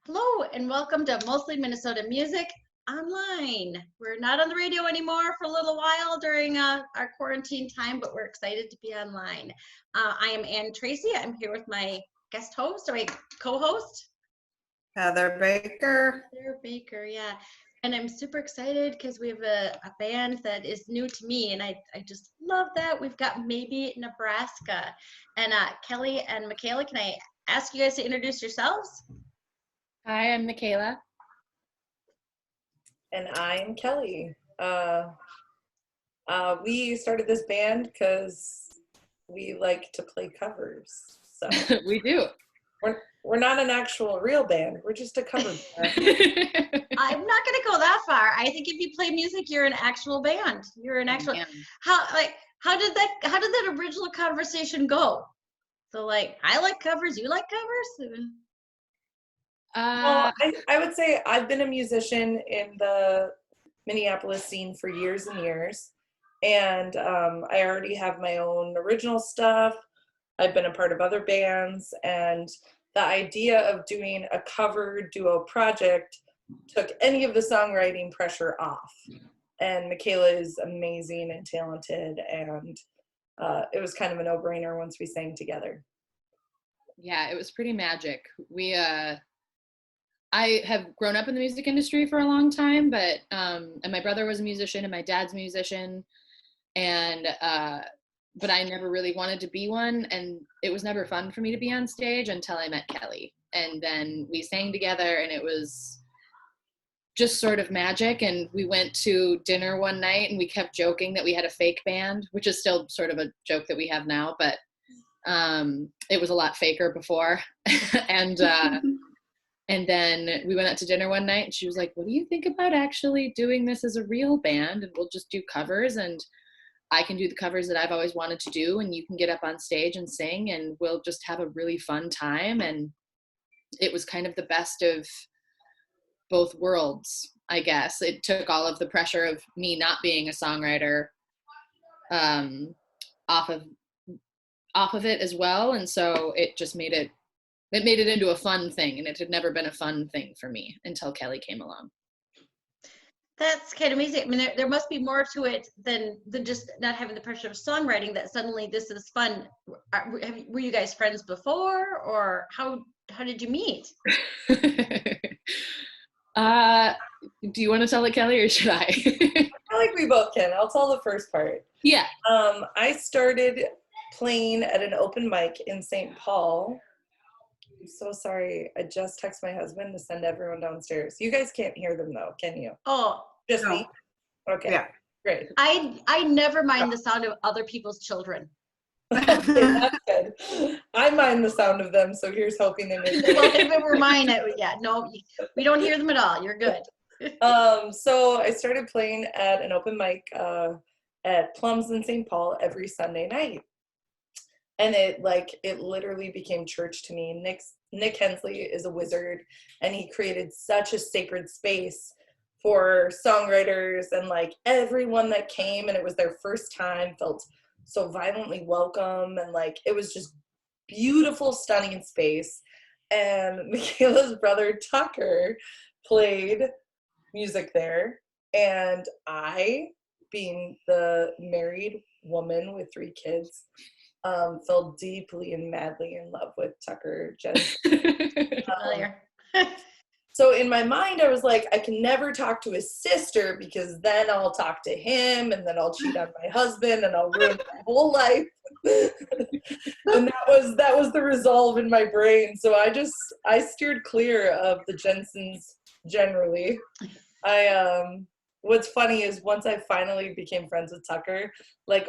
Hello and welcome to Mostly Minnesota Music Online. We're not on the radio anymore for a little while during our quarantine time, but we're excited to be online. I am Ann Tracy. I'm here with my guest host, or my co-host. Heather Baker. Heather Baker, yeah. And I'm super excited because we have a band that is new to me, and I just love that. We've got Maybe Nebraska. And Kelly and Michaela, can I ask you guys to introduce yourselves? Hi, I'm Michaela. And I'm Kelly. We started this band because we like to play covers. So We do. We're not an actual real band. We're just a cover band. I'm not going to go that far. I think if you play music, you're an actual band. You're an actual. How did that original conversation go? So I like covers. You like covers? Well, I would say I've been a musician in the Minneapolis scene for years and years. And I already have my own original stuff. I've been a part of other bands. And the idea of doing a cover duo project took any of the songwriting pressure off. And Michaela is amazing and talented. And it was kind of a no-brainer once we sang together. Yeah, it was pretty magic. I have grown up in the music industry for a long time, but and my brother was a musician and my dad's a musician, and but I never really wanted to be one, and it was never fun for me to be on stage until I met Kelly, and then we sang together, and it was just sort of magic. And we went to dinner one night, and we kept joking that we had a fake band, which is still sort of a joke that we have now, but it was a lot faker before, And then we went out to dinner one night, and she was like, what do you think about actually doing this as a real band? And we'll just do covers, and I can do the covers that I've always wanted to do, and you can get up on stage and sing, and we'll just have a really fun time. And it was kind of the best of both worlds, I guess. It took all of the pressure of me not being a songwriter off of it as well. And so it just made it into a fun thing, and it had never been a fun thing for me until Kelly came along. That's kind of amazing. I mean, there must be more to it than just not having the pressure of songwriting, that suddenly this is fun. Were you guys friends before, or how did you meet? Do you want to tell it, Kelly, or should I? I feel like we both can. I'll tell the first part. Yeah. I started playing at an open mic in St. Paul. I'm so sorry. I just texted my husband to send everyone downstairs. You guys can't hear them though, can you? Oh, just no. me? Okay. Yeah. Great. I never mind the sound of other people's children. Okay, that's good. I mind the sound of them, so here's hoping they make it. Well, if it were mine, no, we don't hear them at all. You're good. So I started playing at an open mic at Plums in St. Paul every Sunday night. And it literally became church to me. Nick Hensley is a wizard, and he created such a sacred space for songwriters, and everyone that came and it was their first time felt so violently welcome, and it was just beautiful, stunning space. And Michaela's brother Tucker played music there, and I, being the married woman with 3 kids, fell deeply and madly in love with Tucker Jensen. So in my mind, I was like, I can never talk to his sister, because then I'll talk to him, and then I'll cheat on my husband, and I'll ruin my whole life. And that was the resolve in my brain. So I steered clear of the Jensens generally. What's funny is once I finally became friends with Tucker,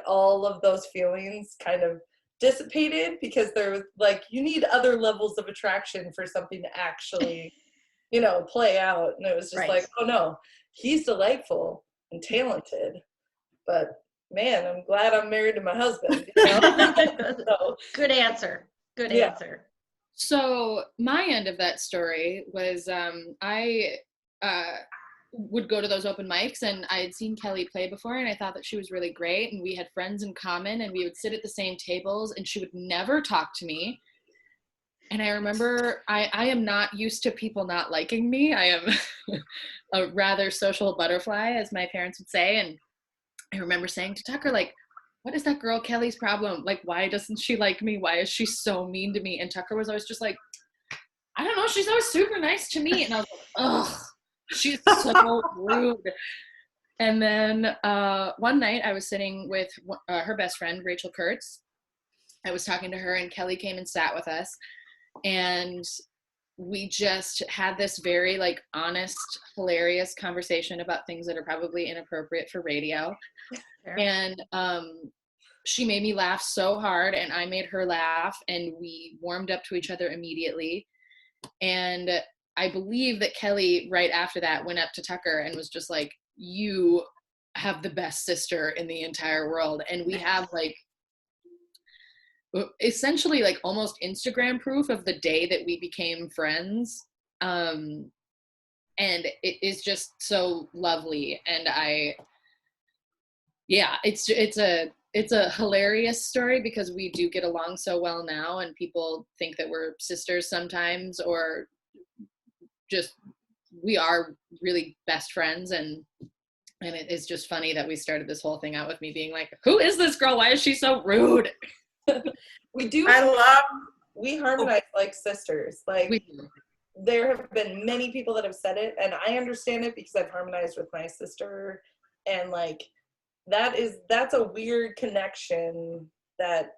all of those feelings kind of dissipated, because there was you need other levels of attraction for something to actually, play out. And it was just right. Oh no, he's delightful and talented, but man, I'm glad I'm married to my husband. So, good answer. Good answer. So my end of that story was I would go to those open mics, and I had seen Kelly play before, and I thought that she was really great, and we had friends in common, and we would sit at the same tables, and she would never talk to me. And I remember I am not used to people not liking me. I am a rather social butterfly, as my parents would say. And I remember saying to Tucker, like, what is that girl Kelly's problem? Like, why doesn't she like me? Why is she so mean to me? And Tucker was always just like, I don't know. She's always super nice to me. And I was like, ugh, she's so rude. And then one night I was sitting with her best friend, Rachel Kurtz. I was talking to her and Kelly came and sat with us. And we just had this very like honest, hilarious conversation about things that are probably inappropriate for radio. Sure. And she made me laugh so hard and I made her laugh and we warmed up to each other immediately. And I believe that Kelly right after that went up to Tucker and was just like, you have the best sister in the entire world. And we have like essentially like almost Instagram proof of the day that we became friends. And it is just so lovely. And it's a hilarious story because we do get along so well now and people think that we're sisters sometimes, or just we are really best friends. And it is just funny that we started this whole thing out with me being like, who is this girl? Why is she so rude? We harmonize like sisters. Like we do. There have been many people that have said it and I understand it because I've harmonized with my sister, and like that's a weird connection that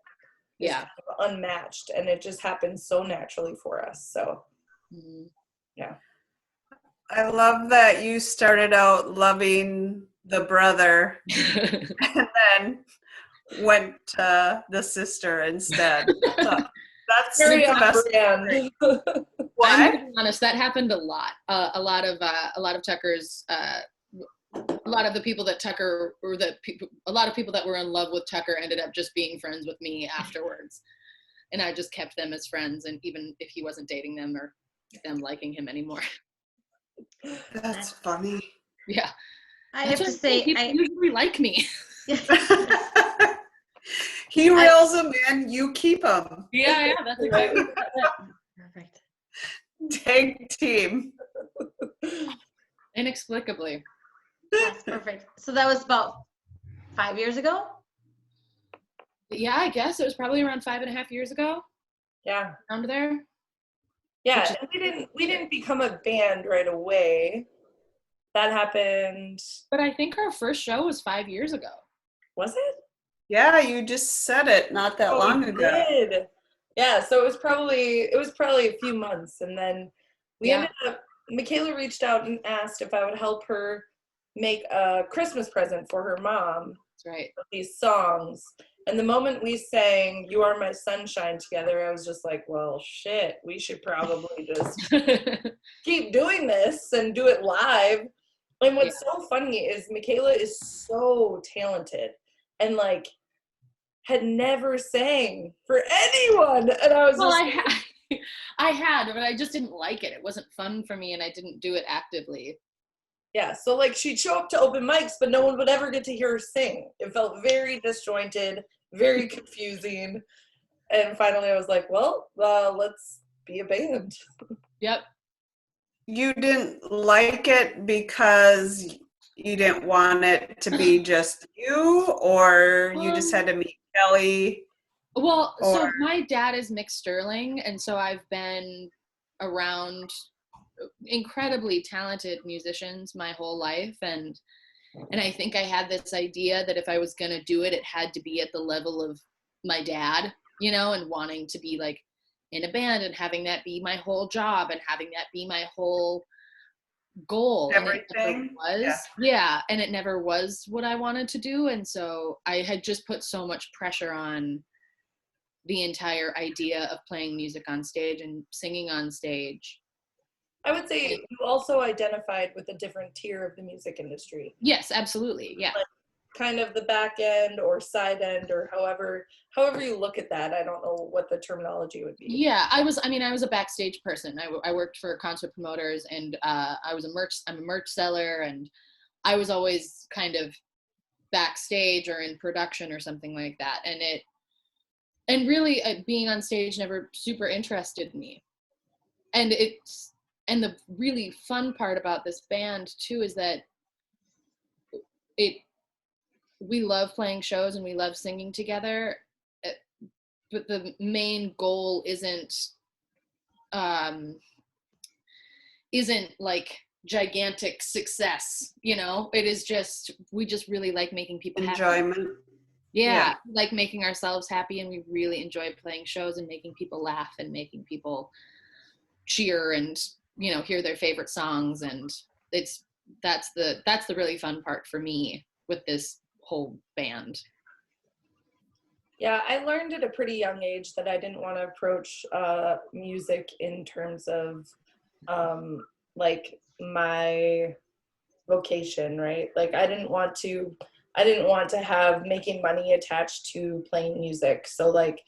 is kind of unmatched, and it just happens so naturally for us. So yeah. I love that you started out loving the brother and then went to the sister instead. So that's very the best brand. I'm gonna be honest, that happened a lot. A lot of Tucker's, a lot of the people that Tucker, or a lot of people that were in love with Tucker ended up just being friends with me afterwards. And I just kept them as friends, and even if he wasn't dating them or them liking him anymore. That's funny. Yeah. I have to say, people usually like me. He reels them in, you keep them. Yeah, that's exactly it. Perfect. Tag team. Inexplicably. That's perfect. So that was about 5 years ago? Yeah, I guess it was probably around 5.5 years ago. Yeah. Around there. Yeah, and we didn't become a band right away. That happened. But I think our first show was 5 years ago. Was it? Yeah, you just said it not that long ago. Did. Yeah, so it was probably a few months, and then we ended up. Michaela reached out and asked if I would help her make a Christmas present for her mom. That's right. With these songs. And the moment we sang "You Are My Sunshine" together, I was just like, well, shit, we should probably just keep doing this and do it live. And what's so funny is Michaela is so talented and like had never sang for anyone. And I was I had, but I just didn't like it. It wasn't fun for me and I didn't do it actively. Yeah, so like she'd show up to open mics, but no one would ever get to hear her sing. It felt very disjointed, very confusing. And finally I was like, well, let's be a band. Yep. You didn't like it because you didn't want it to be just you, or you just had to meet Kelly? Well, so my dad is Mick Sterling, and so I've been around incredibly talented musicians my whole life, and I think I had this idea that if I was going to do it, it had to be at the level of my dad, you know, and wanting to be like in a band and having that be my whole job and having that be my whole goal. Everything. And it never was. Yeah, and it never was what I wanted to do, and so I had just put so much pressure on the entire idea of playing music on stage and singing on stage. I would say you also identified with a different tier of the music industry. Yes, absolutely. Yeah. Like kind of the back end or side end or however you look at that. I don't know what the terminology would be. Yeah, I was a backstage person. I worked for concert promoters and I'm a merch seller, and I was always kind of backstage or in production or something like that. And and really being on stage never super interested me. And the really fun part about this band too is that we love playing shows and we love singing together, but the main goal isn't like gigantic success, it is just, we just really like making people happy. Enjoyment. Yeah, like making ourselves happy, and we really enjoy playing shows and making people laugh and making people cheer and hear their favorite songs, and that's the really fun part for me with this whole band. Yeah, I learned at a pretty young age that I didn't want to approach music in terms of like my vocation, right? Like I didn't want to have making money attached to playing music. So like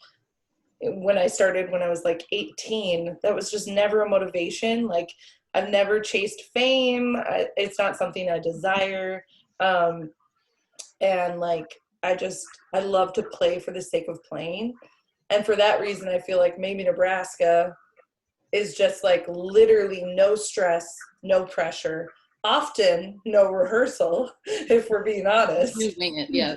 when I started when I was like 18, that was just never a motivation. Like I've never chased fame. It's not something I desire. And like I love to play for the sake of playing. And for that reason, I feel like maybe Nebraska is just like literally no stress, no pressure, often no rehearsal, if we're being honest. Wing it, yeah.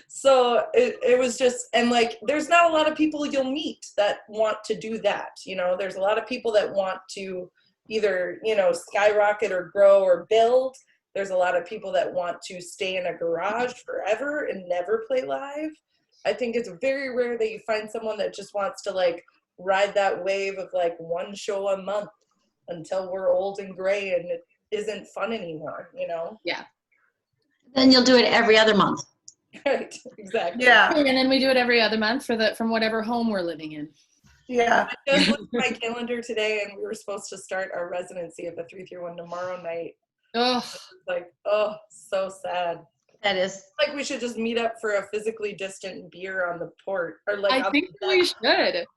So it was just, and like, there's not a lot of people you'll meet that want to do that. There's a lot of people that want to either, skyrocket or grow or build. There's a lot of people that want to stay in a garage forever and never play live. I think it's very rare that you find someone that just wants to like ride that wave of like one show a month until we're old and gray and it isn't fun anymore, Yeah. Then you'll do it every other month. Right, exactly. Yeah. And then we do it every other month from whatever home we're living in. Yeah. I just looked at my calendar today and we were supposed to start our residency at the 331 tomorrow night. Oh, Like, so sad. That is. Like we should just meet up for a physically distant beer on the port, or like I think we should.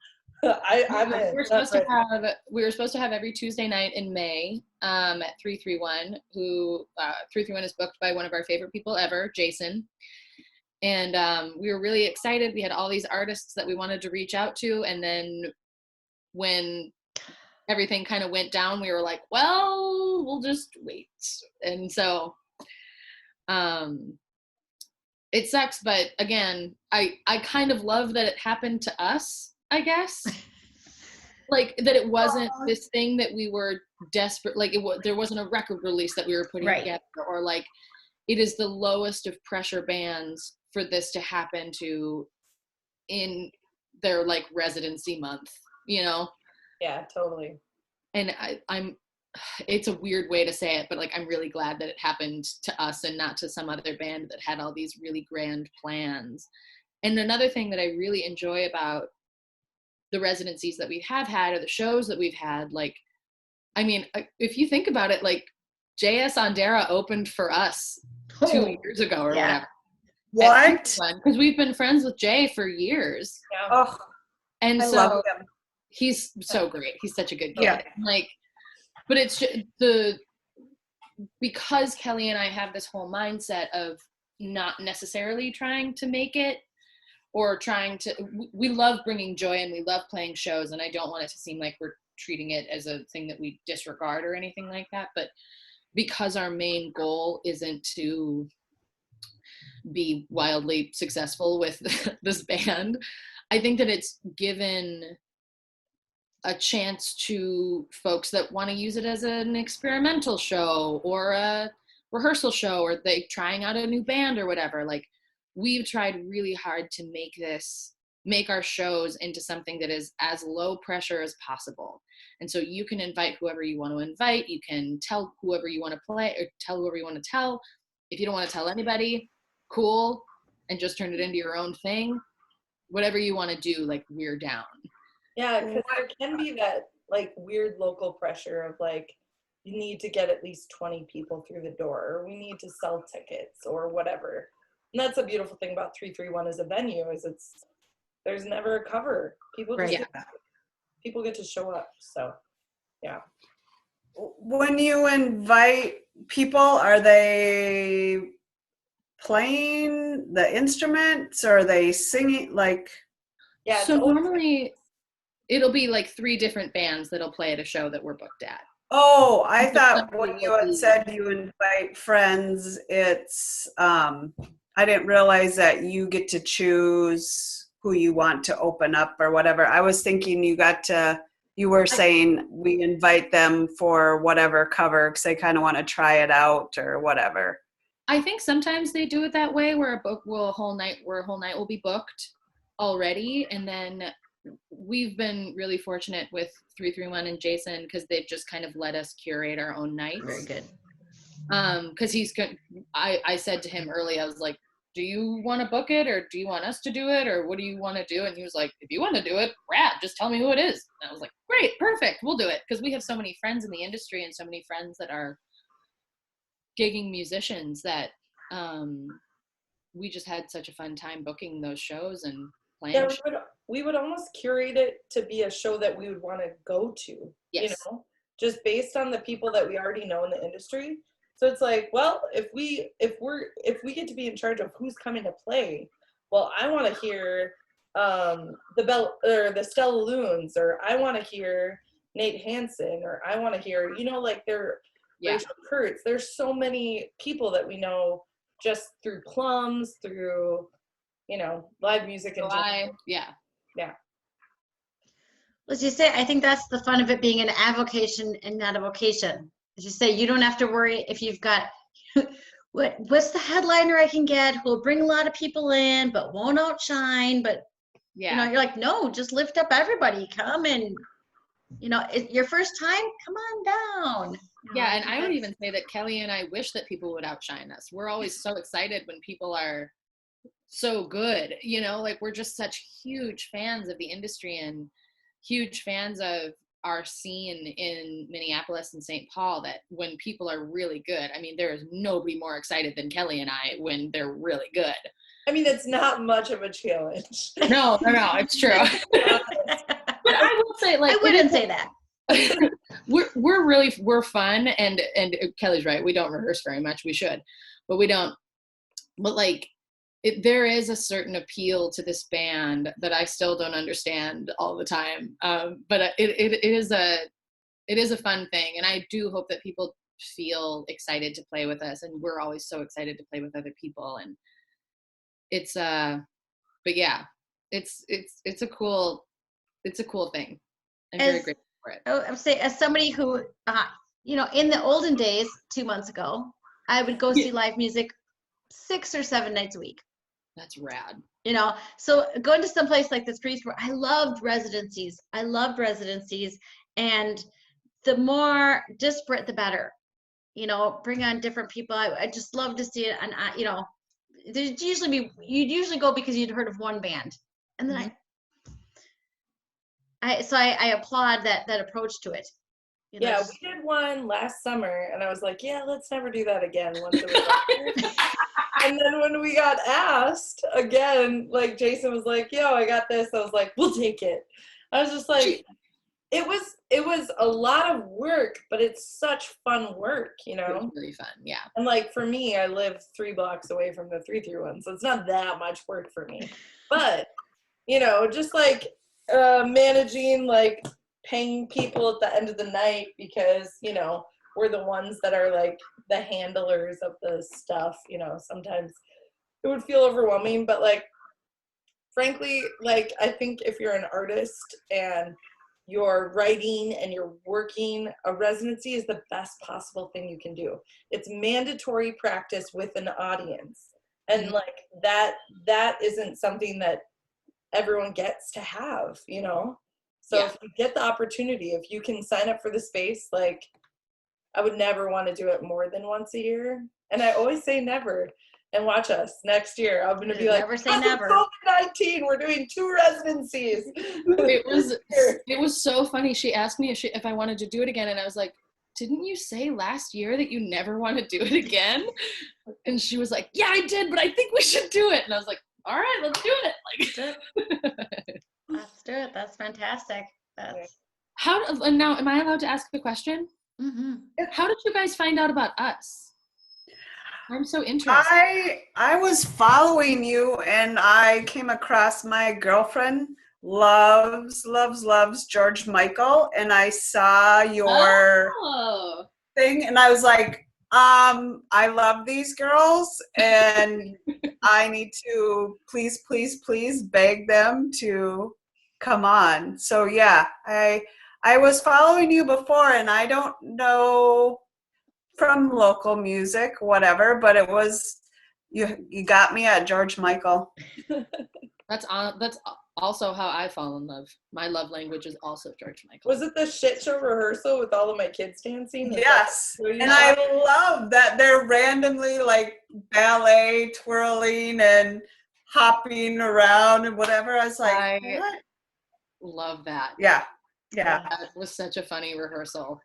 I'm in. We were supposed to have every Tuesday night in May at 331, who 331 is booked by one of our favorite people ever, Jason. And we were really excited. We had all these artists that we wanted to reach out to. And then when everything kind of went down, we were like, well, we'll just wait. And so it sucks. But again, I kind of love that it happened to us, I guess. Like that it wasn't this thing that we were desperate, like there wasn't a record release that we were putting together, or like it is the lowest of pressure bands for this to happen to in their like residency month, Yeah, totally. And I'm it's a weird way to say it, but like I'm really glad that it happened to us and not to some other band that had all these really grand plans. And another thing that I really enjoy about the residencies that we have had or the shows that we've had, like, I mean, if you think about it, like JS Ondera opened for us 2 years ago or whatever. What? Because we've been friends with Jay for years. Yeah. Oh, and I so love him. He's so great. He's such a good guy. Yeah. Like, but it's just because Kelly and I have this whole mindset of not necessarily trying to make it or we love bringing joy and we love playing shows, and I don't want it to seem like we're treating it as a thing that we disregard or anything like that. But because our main goal isn't to be wildly successful with this band, I think that it's given a chance to folks that want to use it as an experimental show or a rehearsal show, or they trying out a new band or whatever. Like, we've tried really hard to make our shows into something that is as low pressure as possible. And so you can invite whoever you want to invite. You can tell whoever you want to play or tell whoever you want to tell. If you don't want to tell anybody, cool, and just turn it into your own thing. Whatever you want to do, like, we're down. Yeah, because there can be that like weird local pressure of like, you need to get at least 20 people through the door, or we need to sell tickets or whatever. And that's a beautiful thing about 331 as a venue, is there's never a cover. People just people get to show up. So yeah. When you invite people, are they playing the instruments or are they singing? Like, Yeah. It's So always- normally it'll be like 3 different bands that'll play at a show that we're booked at. oh, I So thought somebody when you will had be- said you invite friends, it's, I didn't realize that you get to choose who you want to open up or whatever. I was thinking you were saying we invite them for whatever cover because they kind of want to try it out or whatever. I think sometimes they do it that way where a whole night will be booked already, and then we've been really fortunate with 331 and Jason because they've just kind of let us curate our own nights. Very good. Because I said to him early, I was like, do you want to book it or do you want us to do it or what do you want to do? And he was like, if you want to do it, rad, just tell me who it is. And I was like, great, perfect, we'll do it. Because we have so many friends in the industry and so many friends that are gigging musicians that we just had such a fun time booking those shows and playing. Yeah, we would almost curate it to be a show that we would want to go to. Yes. You know, just based on the people that we already know in the industry. So it's like, well, if we get to be in charge of who's coming to play, well, I want to hear the Stella Loons, or I want to hear Nate Hansen, or I want to hear, like Rachel Kurtz. There's so many people that we know just through Plums, through live music and yeah. As you say, I think that's the fun of it being an avocation and not a vocation. As you say, you don't have to worry if you've got what's the headliner I can get who will bring a lot of people in but won't outshine. But you're like, no, just lift up everybody. Come and it's your first time. Come on down. Yeah, and I would even say that Kelly and I wish that people would outshine us. We're always so excited when people are so good. Like we're just such huge fans of the industry and huge fans of our scene in Minneapolis and St. Paul, that when people are really good, I mean, there is nobody more excited than Kelly and I when they're really good. I mean, it's not much of a challenge. No, it's true. But I will say, like, I wouldn't say that. we're fun, and Kelly's right. We don't rehearse very much. We should, but we don't. But like, there is a certain appeal to this band that I still don't understand all the time. But it is a fun thing, and I do hope that people feel excited to play with us, and we're always so excited to play with other people. And it's but yeah, it's a cool thing. I'm very grateful for it. I would say, as somebody who, in the olden days, 2 months ago, I would go see live music 6 or 7 nights a week. That's rad. So going to some place like the streets where I loved residencies, and the more disparate, the better. Bring on different people. I just love to see it, and you'd usually go because you'd heard of one band, and then I applaud that approach to it. We did one last summer, and I was like, yeah, let's never do that again. Once it was and then when we got asked again, like Jason was like, yo, I got this. I was like, we'll take it. I was just like, it was a lot of work, but it's such fun work, It was really fun, yeah. And like for me, I live 3 blocks away from the 331, so it's not that much work for me. But just like managing, like paying people at the end of the night because we're the ones that are like the handlers of the stuff. Sometimes it would feel overwhelming, but like frankly, like I think if you're an artist and you're writing and you're working, a residency is the best possible thing you can do. It's mandatory practice with an audience, and like that isn't something that everyone gets to have. So if you get the opportunity, if you can sign up for the space, like I would never want to do it more than once a year. And I always say never. And watch us next year. I'm going to be like, never say never. COVID-19, we're doing 2 residencies. It was so funny. She asked me if I wanted to do it again, and I was like, didn't you say last year that you never want to do it again? And she was like, yeah, I did, but I think we should do it. And I was like, all right, let's do it. Let's do it. That's fantastic. And now, am I allowed to ask a question? Mm-hmm. How did you guys find out about us? I'm so interested. I was following you and I came across my girlfriend loves George Michael, and I saw your Oh, thing and I was like, I love these girls and I need to please beg them to come on. So yeah, I was following you before and I don't know from local music, whatever, but it was you got me at George Michael. that's also how I fall in love. My love language is also George Michael. Was it the shit show rehearsal with all of my kids dancing? Yes. And I love that they're randomly like ballet twirling and hopping around and whatever. I was like, what? Love that. Yeah. That was such a funny rehearsal.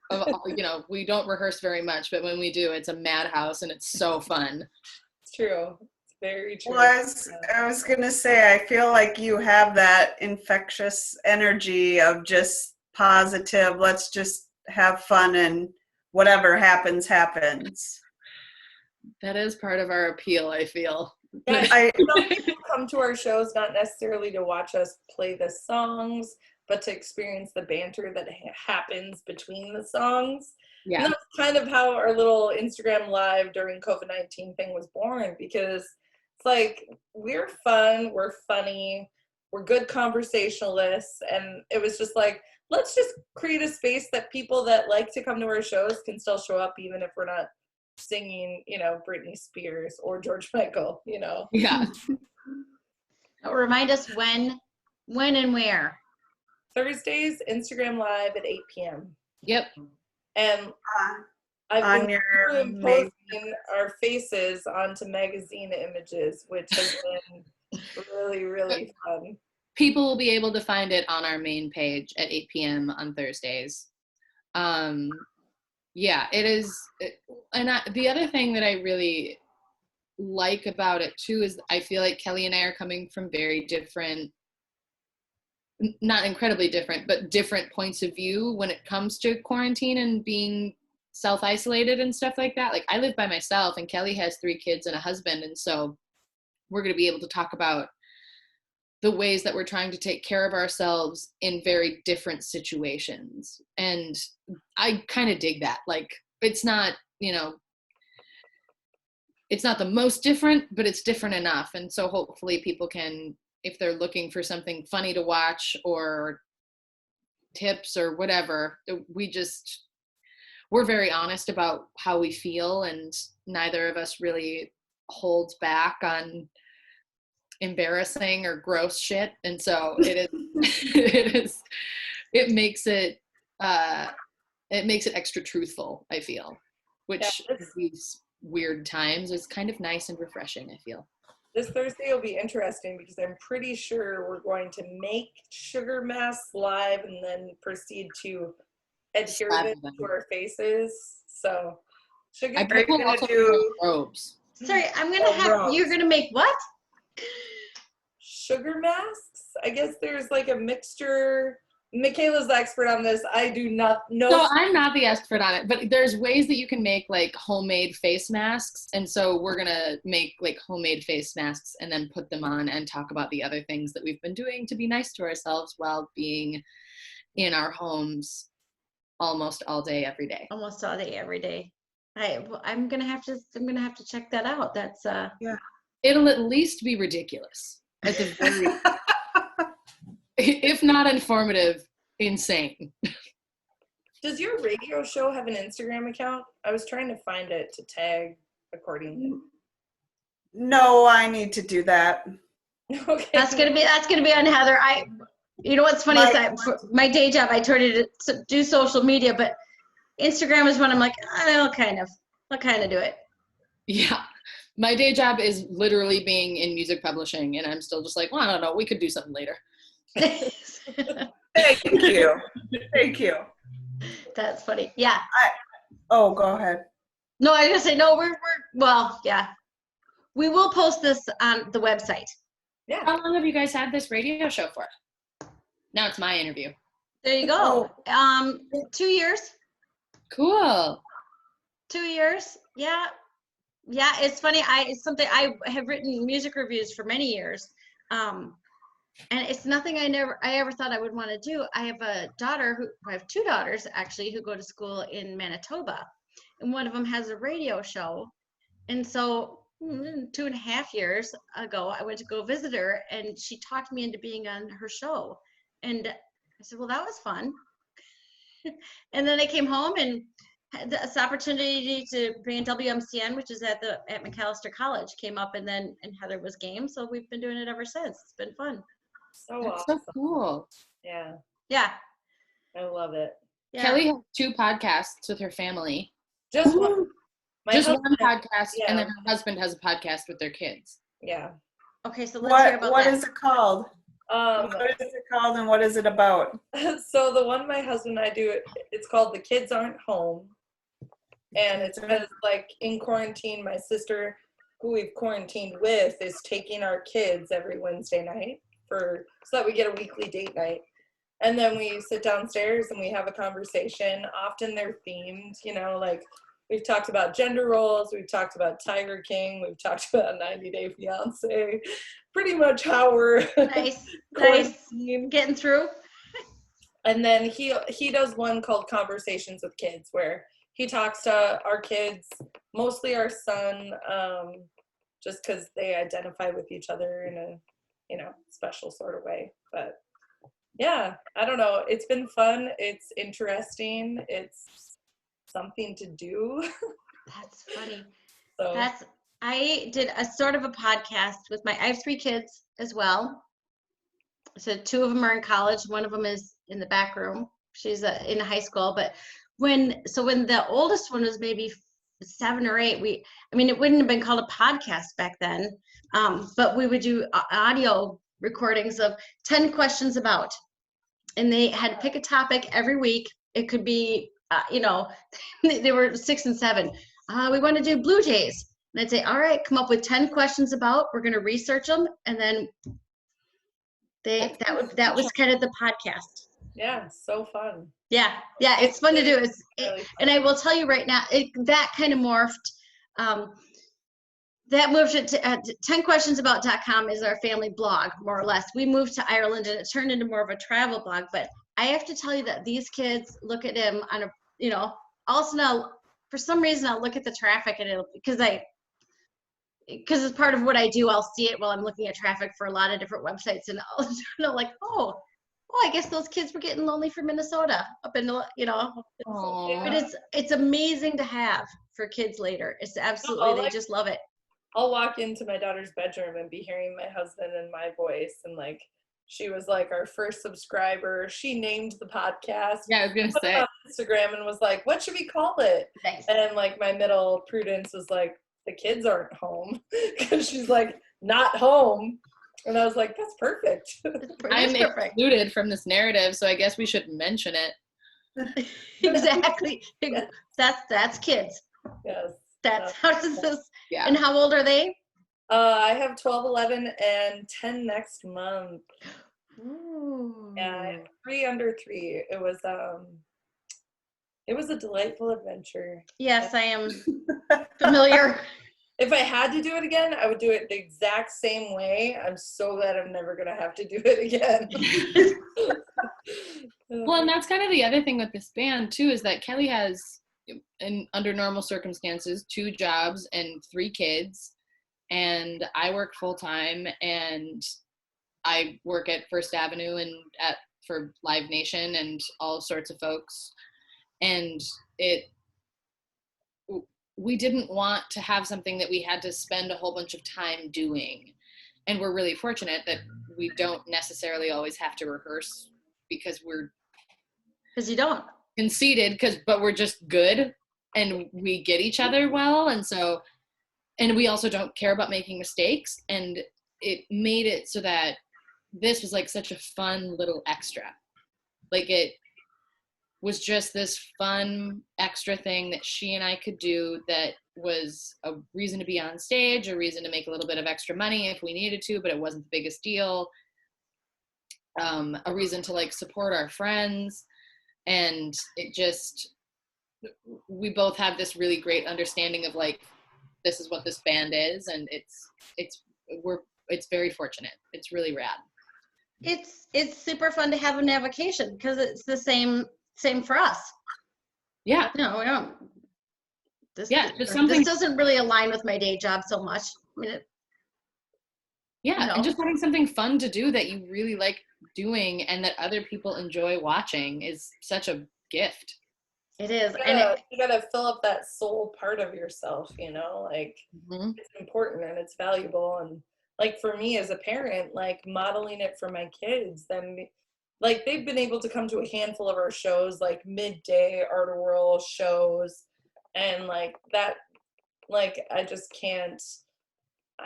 We don't rehearse very much, but when we do, it's a madhouse and it's so fun. It's true. It's very true. Well, I was going to say, I feel like you have that infectious energy of just positive, let's just have fun and whatever happens, happens. That is part of our appeal, I feel. Yeah, some people come to our shows not necessarily to watch us play the songs, but to experience the banter that happens between the songs. Yeah. And that's kind of how our little Instagram live during COVID-19 thing was born, because it's like, we're fun, we're funny, we're good conversationalists, and it was just like, let's just create a space that people that like to come to our shows can still show up even if we're not singing, Britney Spears or George Michael, Yeah. Remind us when and where. Thursdays, Instagram Live at 8 p.m. Yep. And I've been posting our faces onto magazine images, which has been really, really fun. People will be able to find it on our main page at 8 p.m. on Thursdays. Yeah, it is. The other thing that I really like about it too is I feel like Kelly and I are coming from very different, not incredibly different, but different points of view when it comes to quarantine and being self-isolated and stuff like that. Like, I live by myself and Kelly has 3 kids and a husband. And so we're going to be able to talk about the ways that we're trying to take care of ourselves in very different situations. And I kind of dig that. Like, it's not, it's not the most different, but it's different enough. And so hopefully people can, if they're looking for something funny to watch or tips or whatever, we're very honest about how we feel, and neither of us really holds back on embarrassing or gross shit. And so it makes it extra truthful, I feel, which these weird times is kind of nice and refreshing, I feel. This Thursday will be interesting because I'm pretty sure we're going to make sugar masks live and then proceed to adhere them to our faces. So I bet we'll also do robes. Sorry, you're gonna make what? Sugar masks? I guess there's like a mixture. Michaela's the expert on this. I do not know. So I'm not the expert on it, but there's ways that you can make like homemade face masks. And so we're going to make like homemade face masks and then put them on and talk about the other things that we've been doing to be nice to ourselves while being in our homes almost all day, every day. Almost all day, every day. I'm going to have to check that out. That's yeah. It'll at least be ridiculous. At the very if not informative, insane. Does your radio show have an Instagram account? I was trying to find it to tag accordingly. No, I need to do that. Okay. That's gonna be on Heather. You know what's funny is that for my day job, I tried to do social media, but Instagram is when I'm like, I'll kind of do it. Yeah. My day job is literally being in music publishing, and I'm still just like, well, I don't know, we could do something later. Thank you. That's funny. Yeah. Go ahead. No, I was gonna say no. Yeah. We will post this on the website. Yeah. How long have you guys had this radio show for? Now it's my interview. There you go. 2 years. Cool. 2 years. Yeah. Yeah, it's funny. It's something I have written music reviews for many years. And it's nothing I ever thought I would want to do. I have I have two daughters actually who go to school in Manitoba, and one of them has a radio show. And so 2.5 years ago, I went to go visit her, and she talked me into being on her show. And I said, well, that was fun. And then I came home and had this opportunity to be in WMCN, which is at McAllister College, came up, and Heather was game. So we've been doing it ever since. It's been fun. So That's awesome. so cool. Yeah, Yeah. I love it. Yeah. Kelly has 2 podcasts with her family. Just one. My Just one husband- podcast, yeah. and then her husband has a podcast with their kids. Yeah. Okay, so let's hear about What that. is it called? What is it called and what is it about? So the one my husband and I do, it's called The Kids Aren't Home. And it's because, like, in quarantine, my sister, who we've quarantined with, is taking our kids every Wednesday night so that we get a weekly date night. And then we sit downstairs and we have a conversation. Often they're themed, like we've talked about gender roles, we've talked about Tiger King, we've talked about 90 Day Fiance, pretty much how we're Nice. Getting through. And then he does one called Conversations with Kids, where he talks to our kids, mostly our son, just because they identify with each other in a special sort of way. But yeah, I don't know. It's been fun. It's interesting. It's something to do. That's funny. So I did a sort of a podcast with I have 3 kids as well. So 2 of them are in college. One of them is in the back room. She's in high school. But when the oldest one was maybe 7 or 8, it wouldn't have been called a podcast back then. But we would do audio recordings of 10 questions about, and they had to pick a topic every week. It could be, they were 6 and 7. We want to do Blue Jays. And I'd say, all right, come up with 10 questions about, we're going to research them. And then that was kind of the podcast. yeah, so fun. Yeah, it's fun to do. Really fun. And I will tell you right now, that kind of morphed. That moved it to 10questionsabout.com is our family blog, more or less. We moved to Ireland and it turned into more of a travel blog. But I have to tell you that these kids look at him on a, also now, for some reason, I'll look at the traffic and because it's part of what I do, I'll see it while I'm looking at traffic for a lot of different websites, and I'll know, like, oh, I guess those kids were getting lonely for Minnesota up in, But it's amazing to have for kids later. It's absolutely, they just love it. I'll walk into my daughter's bedroom and be hearing my husband and my voice, and like, she was like our first subscriber. She named the podcast. Yeah, I was gonna say on Instagram and was like, "What should we call it?" Nice. And like my middle Prudence was like, "The kids aren't home," because she's like not home. And I was like, "That's perfect." I'm excluded from this narrative, so I guess we should mention it. Exactly. That's kids. Yes. That's how does this. Yeah. And how old are they? I have 12, 11, and 10 next month. Ooh. Yeah, I have 3 under 3. It was a delightful adventure. Yes, I am familiar. If I had to do it again, I would do it the exact same way. I'm so glad I'm never gonna have to do it again. Well, and that's kind of the other thing with this band too, is that Kelly has, under normal circumstances, 2 jobs and 3 kids, and I work full time, and I work at First Avenue and for Live Nation and all sorts of folks, and we didn't want to have something that we had to spend a whole bunch of time doing. And we're really fortunate that we don't necessarily always have to rehearse because you don't. Conceited, but we're just good and we get each other well. And we also don't care about making mistakes. And it made it so that this was like such a fun little extra. Like, it was just this fun extra thing that she and I could do that was a reason to be on stage, a reason to make a little bit of extra money if we needed to, but it wasn't the biggest deal. A reason to like support our friends. And we both have this really great understanding of like this is what this band is, and it's very fortunate. It's really rad. It's super fun to have a avocation because it's the same for us. Yeah. No, we don't. Just something. This doesn't really align with my day job so much. I mean, and just having something fun to do that you really like doing and that other people enjoy watching is such a gift. It is. You gotta fill up that soul part of yourself, like it's important and it's valuable. And like for me as a parent, like modeling it for my kids, then like they've been able to come to a handful of our shows, like midday art of world shows, and like that, like I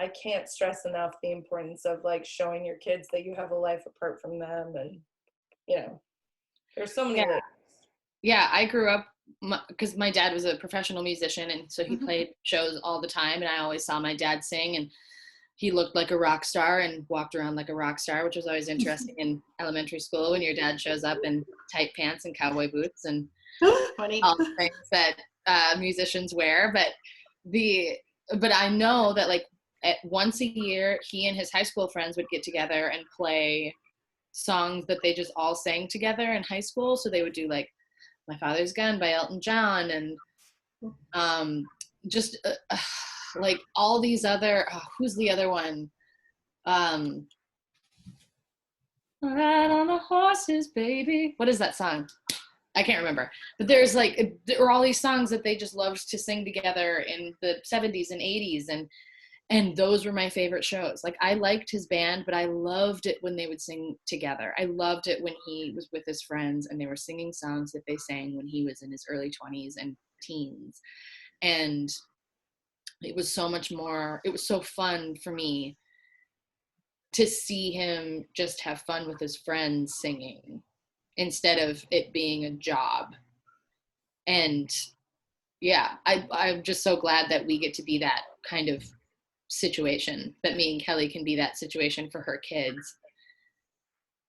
can't stress enough the importance of like showing your kids that you have a life apart from them. And there's so many layers. Yeah, I grew up because my dad was a professional musician, and so he played shows all the time, and I always saw my dad sing, and he looked like a rock star and walked around like a rock star, which was always interesting in elementary school when your dad shows up in tight pants and cowboy boots and funny. all the things that musicians wear. But I know that like once a year, he and his high school friends would get together and play songs that they just all sang together in high school. So they would do like My Father's Gun by Elton John, and just like all these other, who's the other one? Ride on the horses, baby. What is that song? I can't remember. But there were all these songs that they just loved to sing together in the 70s and 80s, and those were my favorite shows. Like I liked his band, but I loved it when they would sing together. I loved it when he was with his friends and they were singing songs that they sang when he was in his early 20s and teens. And it was so fun for me to see him just have fun with his friends singing instead of it being a job. And yeah, I'm just so glad that we get to be that kind of situation, that me and Kelly can be that situation for her kids,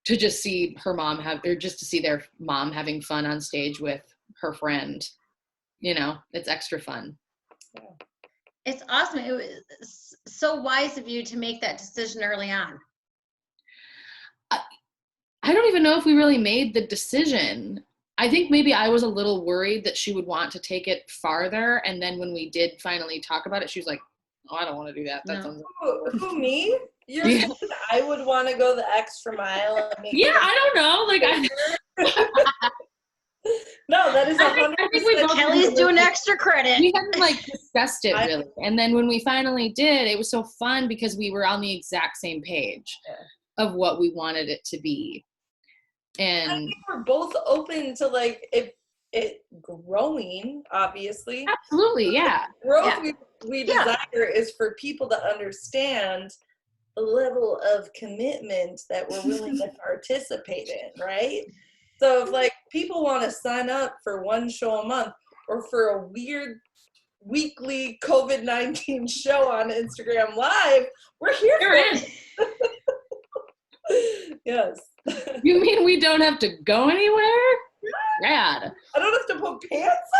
to just see to see their mom having fun on stage with her friend. It's extra fun. Yeah. It's awesome. It was so wise of you to make that decision early on. I don't even know if we really made the decision. I think maybe I was a little worried that she would want to take it farther. And then when we did finally talk about it, she was like, "Oh, I don't want to do that. That sounds like who, me? You're saying I would want to go the extra mile and make I don't know. Like No, that is 100%. I think we both Kelly's doing extra credit. We hadn't like discussed it really. And then when we finally did, it was so fun because we were on the exact same page of what we wanted it to be. And I think we're both open to like it growing, obviously. Absolutely, yeah. Growth we desire is for people to understand the level of commitment that we're willing to participate in, right? So if like people want to sign up for one show a month or for a weird weekly COVID-19 show on Instagram Live, we're here for it. Yes. You mean we don't have to go anywhere? Rad. I don't have to put pants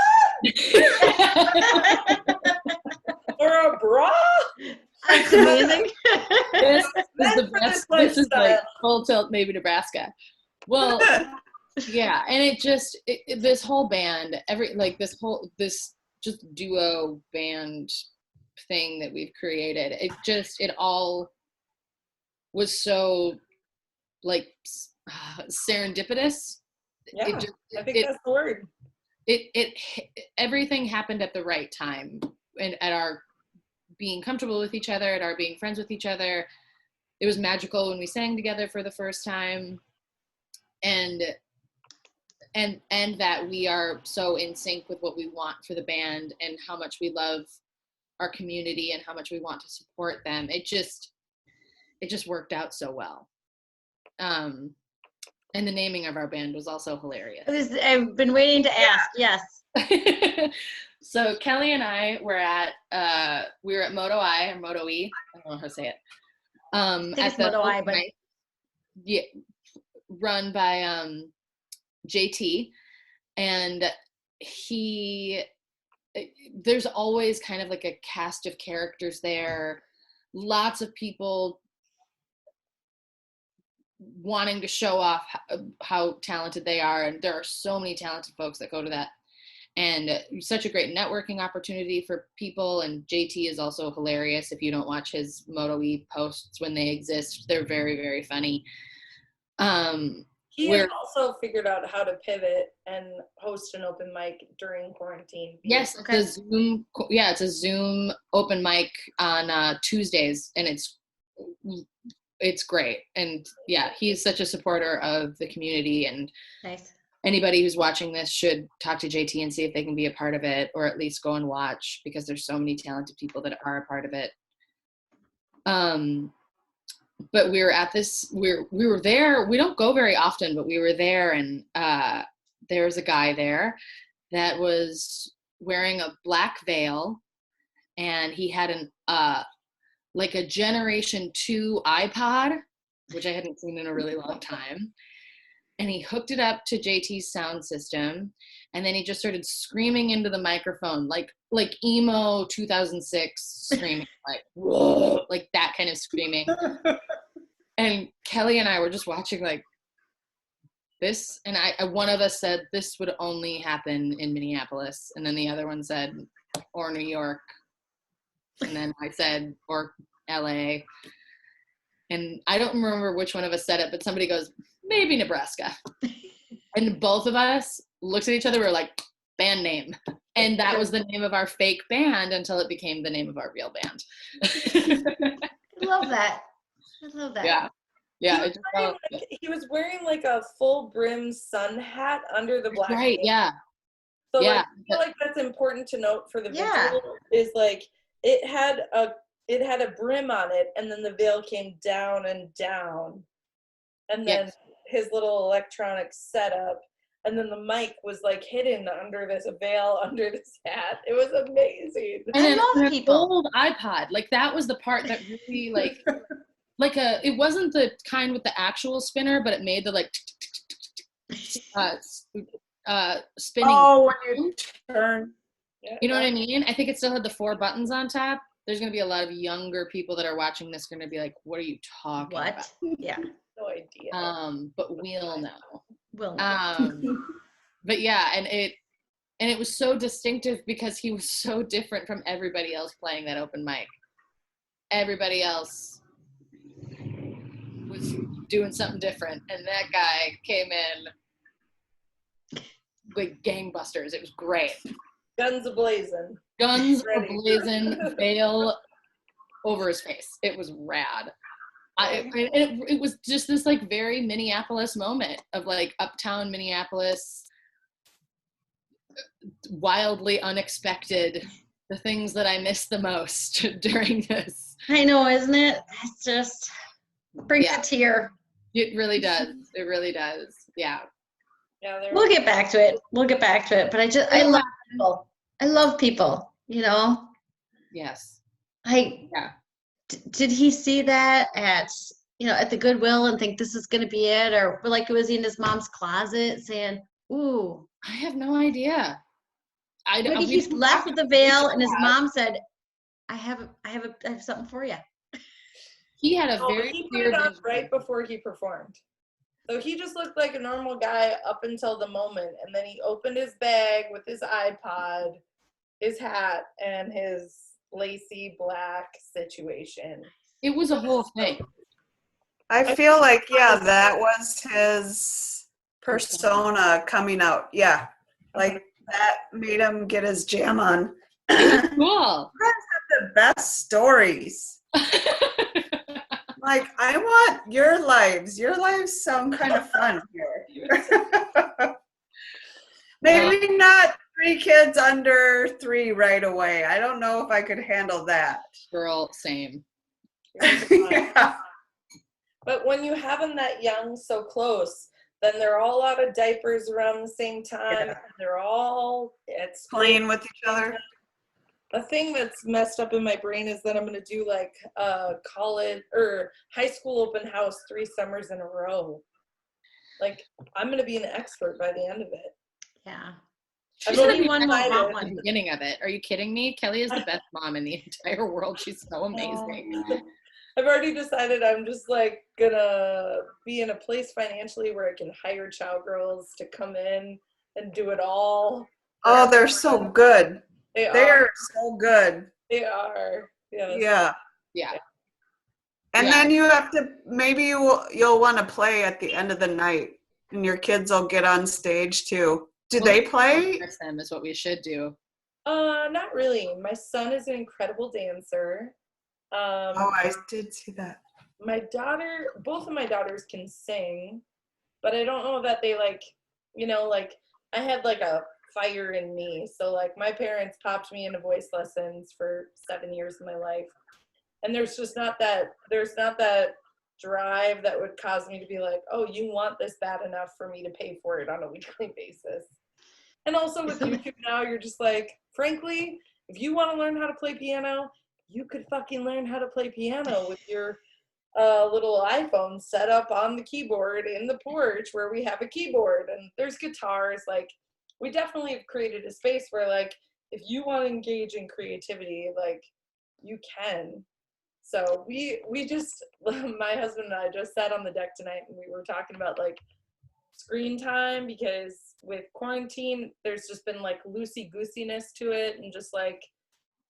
on? Or a bra? That's amazing. This is the best. This is like full tilt, maybe Nebraska. Well, yeah, and it just this whole band, this just duo band thing that we've created. It all was so like serendipitous. Yeah, I think that's the word. Everything happened at the right time, and at our being comfortable with each other, at our being friends with each other. It was magical when we sang together for the first time, and that we are so in sync with what we want for the band and how much we love our community and how much we want to support them. It just worked out so well. And the naming of our band was also hilarious. I've been waiting to ask. Yes. So Kelly and I were at Moto I or Moto E. I don't know how to say it. I think it's Moto I, but run by JT, and he there's always kind of like a cast of characters there, lots of people wanting to show off how talented they are, and there are so many talented folks that go to that, and such a great networking opportunity for people. And JT is also hilarious. If you don't watch his Moto E posts when they exist, they're very, very funny. He has also figured out how to pivot and host an open mic during quarantine. Yes, it's a Zoom open mic on Tuesdays, and it's great. And yeah, he's such a supporter of the community, and nice. Anybody who's watching this should talk to JT and see if they can be a part of it, or at least go and watch, because there's so many talented people that are a part of it. But we were at this, we were there, we don't go very often, but we were there, and there was a guy there that was wearing a black veil, and he had like a Generation 2 iPod, which I hadn't seen in a really long time. And he hooked it up to JT's sound system, and then he just started screaming into the microphone, like emo 2006 screaming, like, whoa, like that kind of screaming. And Kelly and I were just watching like this, and one of us said this would only happen in Minneapolis, and then the other one said, or New York, and then I said, or LA. And I don't remember which one of us said it, but somebody goes, maybe Nebraska. And both of us looked at each other, we were like, band name. And that was the name of our fake band until it became the name of our real band. I love that. I love that. Yeah. He was wearing like a full brim sun hat under the black. Right, band. yeah. So yeah. like, I feel like that's important to note for the visual, is like it had a brim on it, and then the veil came down and down, and then his little electronic setup, and then the mic was like hidden under this veil, under this hat. It was amazing. And I love an people. old iPod, like that was the part that really like it wasn't the kind with the actual spinner, but it made the like spinning. Oh, when you turn. You know what I mean? I think it still had the 4 buttons on top. There's going to be a lot of younger people that are watching this going to be like, what are you talking about? Yeah. No idea. But we'll know. We'll know. But yeah, and it was so distinctive because he was so different from everybody else playing that open mic. Everybody else was doing something different, and that guy came in like gangbusters. It was great. Guns a-blazing. Guns a-blazing, veil over his face. It was rad. It was just this like very Minneapolis moment of like uptown Minneapolis, wildly unexpected, the things that I miss the most during this. I know, isn't it? It's just brings a tear. It really does. It really does. Yeah. We'll get back to it. But I love people. I love people, you know? Yes. Did he see that at the Goodwill and think this is going to be it? Or like, was he in his mom's closet saying, ooh? I have no idea. Maybe he's left with the veil and his mom said, I have something for you. He had a he put it on right before he performed. So he just looked like a normal guy up until the moment, and then he opened his bag with his iPod, his hat, and his lacy black situation. It was a whole thing. I feel like, that was his persona coming out. Yeah. Like that made him get his jam on. Cool. You guys have the best stories. Like, I want your lives. Your lives sound kind of fun here. Maybe not 3 kids under 3 right away. I don't know if I could handle that. Girl, same. Yeah. But when you have them that young so close, then they're all out of diapers around the same time. Yeah. They're all Playing with each other. A thing that's messed up in my brain is that I'm going to do like college or high school open house 3 summers in a row. Like, I'm going to be an expert by the end of it. Yeah. I've She's already Anyone will want decided. at the one. beginning of it. Are you kidding me? Kelly is the best mom in the entire world. She's so amazing. I've already decided I'm just like gonna be in a place financially where I can hire child girls to come in and do it all. Oh, they're so good. They They're are. so good. They are. Yes. Yeah. Yeah. And Yeah. then you have to, maybe you'll want to play at the end of the night and your kids will get on stage too. Do they play? Them is what we should do. Not really. My son is an incredible dancer. Oh, I did see that. Both of my daughters can sing, but I don't know that they like, like I had like a fire in me. So like my parents popped me into voice lessons for 7 years of my life. And there's not that drive that would cause me to be like, oh, you want this bad enough for me to pay for it on a weekly basis. And also with YouTube now, you're just like, frankly, if you want to learn how to play piano, you could fucking learn how to play piano with your little iPhone set up on the keyboard in the porch where we have a keyboard and there's guitars. Like, we definitely have created a space where, like, if you want to engage in creativity, like, you can. So we just, my husband and I just sat on the deck tonight and we were talking about like screen time, because with quarantine, there's just been like loosey-goosiness to it, and just like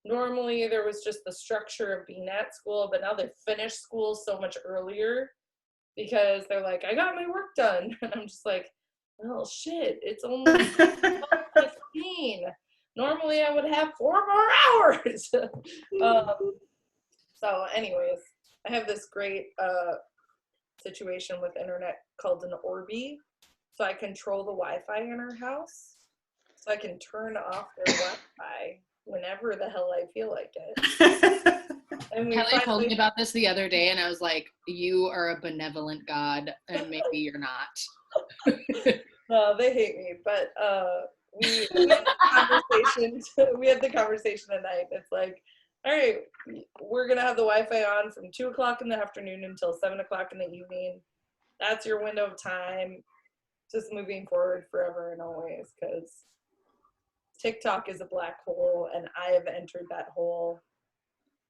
normally there was just the structure of being at school, but now they finish school so much earlier because they're like, I got my work done. And I'm just like, well, shit, it's only 15. Normally I would have 4 more hours. So anyways, I have this great situation with internet called an Orbi. So I control the Wi-Fi in our house. So I can turn off their Wi-Fi whenever the hell I feel like it. And Kelly told me about this the other day, and I was like, you are a benevolent God, and maybe you're not. No, they hate me, but we had the conversation at night. It's like, all right, we're going to have the Wi-Fi on from 2 o'clock in the afternoon until 7 o'clock in the evening. That's your window of time, just moving forward forever and always, because TikTok is a black hole, and I have entered that hole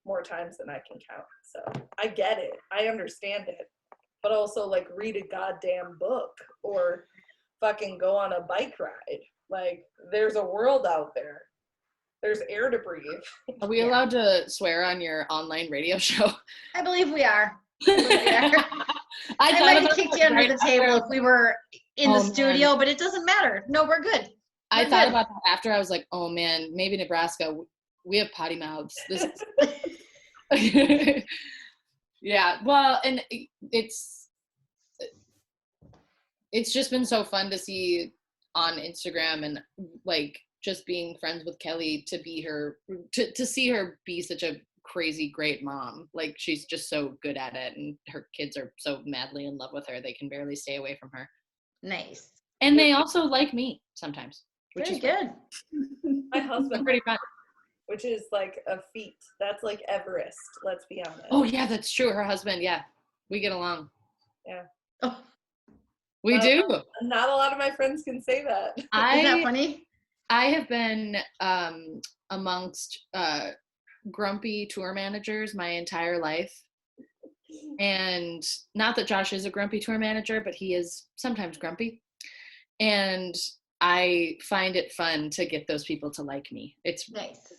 more times than I can count. So I get it. I understand it. But also, like, read a goddamn book or fucking go on a bike ride. Like, there's a world out there. There's air to breathe. Are we allowed to swear on your online radio show? I believe we are. I I might have kicked you under the table if we were in the studio, man. but it doesn't matter. No, we're good. I thought about that after. I was like, oh man, maybe Nebraska, we have potty mouths. This is yeah, well, and it's just been so fun to see on Instagram, and like just being friends with Kelly, to be her, to see her be such a crazy great mom. Like, she's just so good at it, and her kids are so madly in love with her, they can barely stay away from her. Nice. And they also like me sometimes, which Very is good. My husband, pretty fun. which is like a feat. That's like Everest, let's be honest. Oh yeah, that's true. Her husband, yeah, we get along. Yeah. Oh, We do. Not a lot of my friends can say that. isn't that funny? I have been amongst grumpy tour managers my entire life. And not that Josh is a grumpy tour manager, but he is sometimes grumpy. And I find it fun to get those people to like me. It's Nice.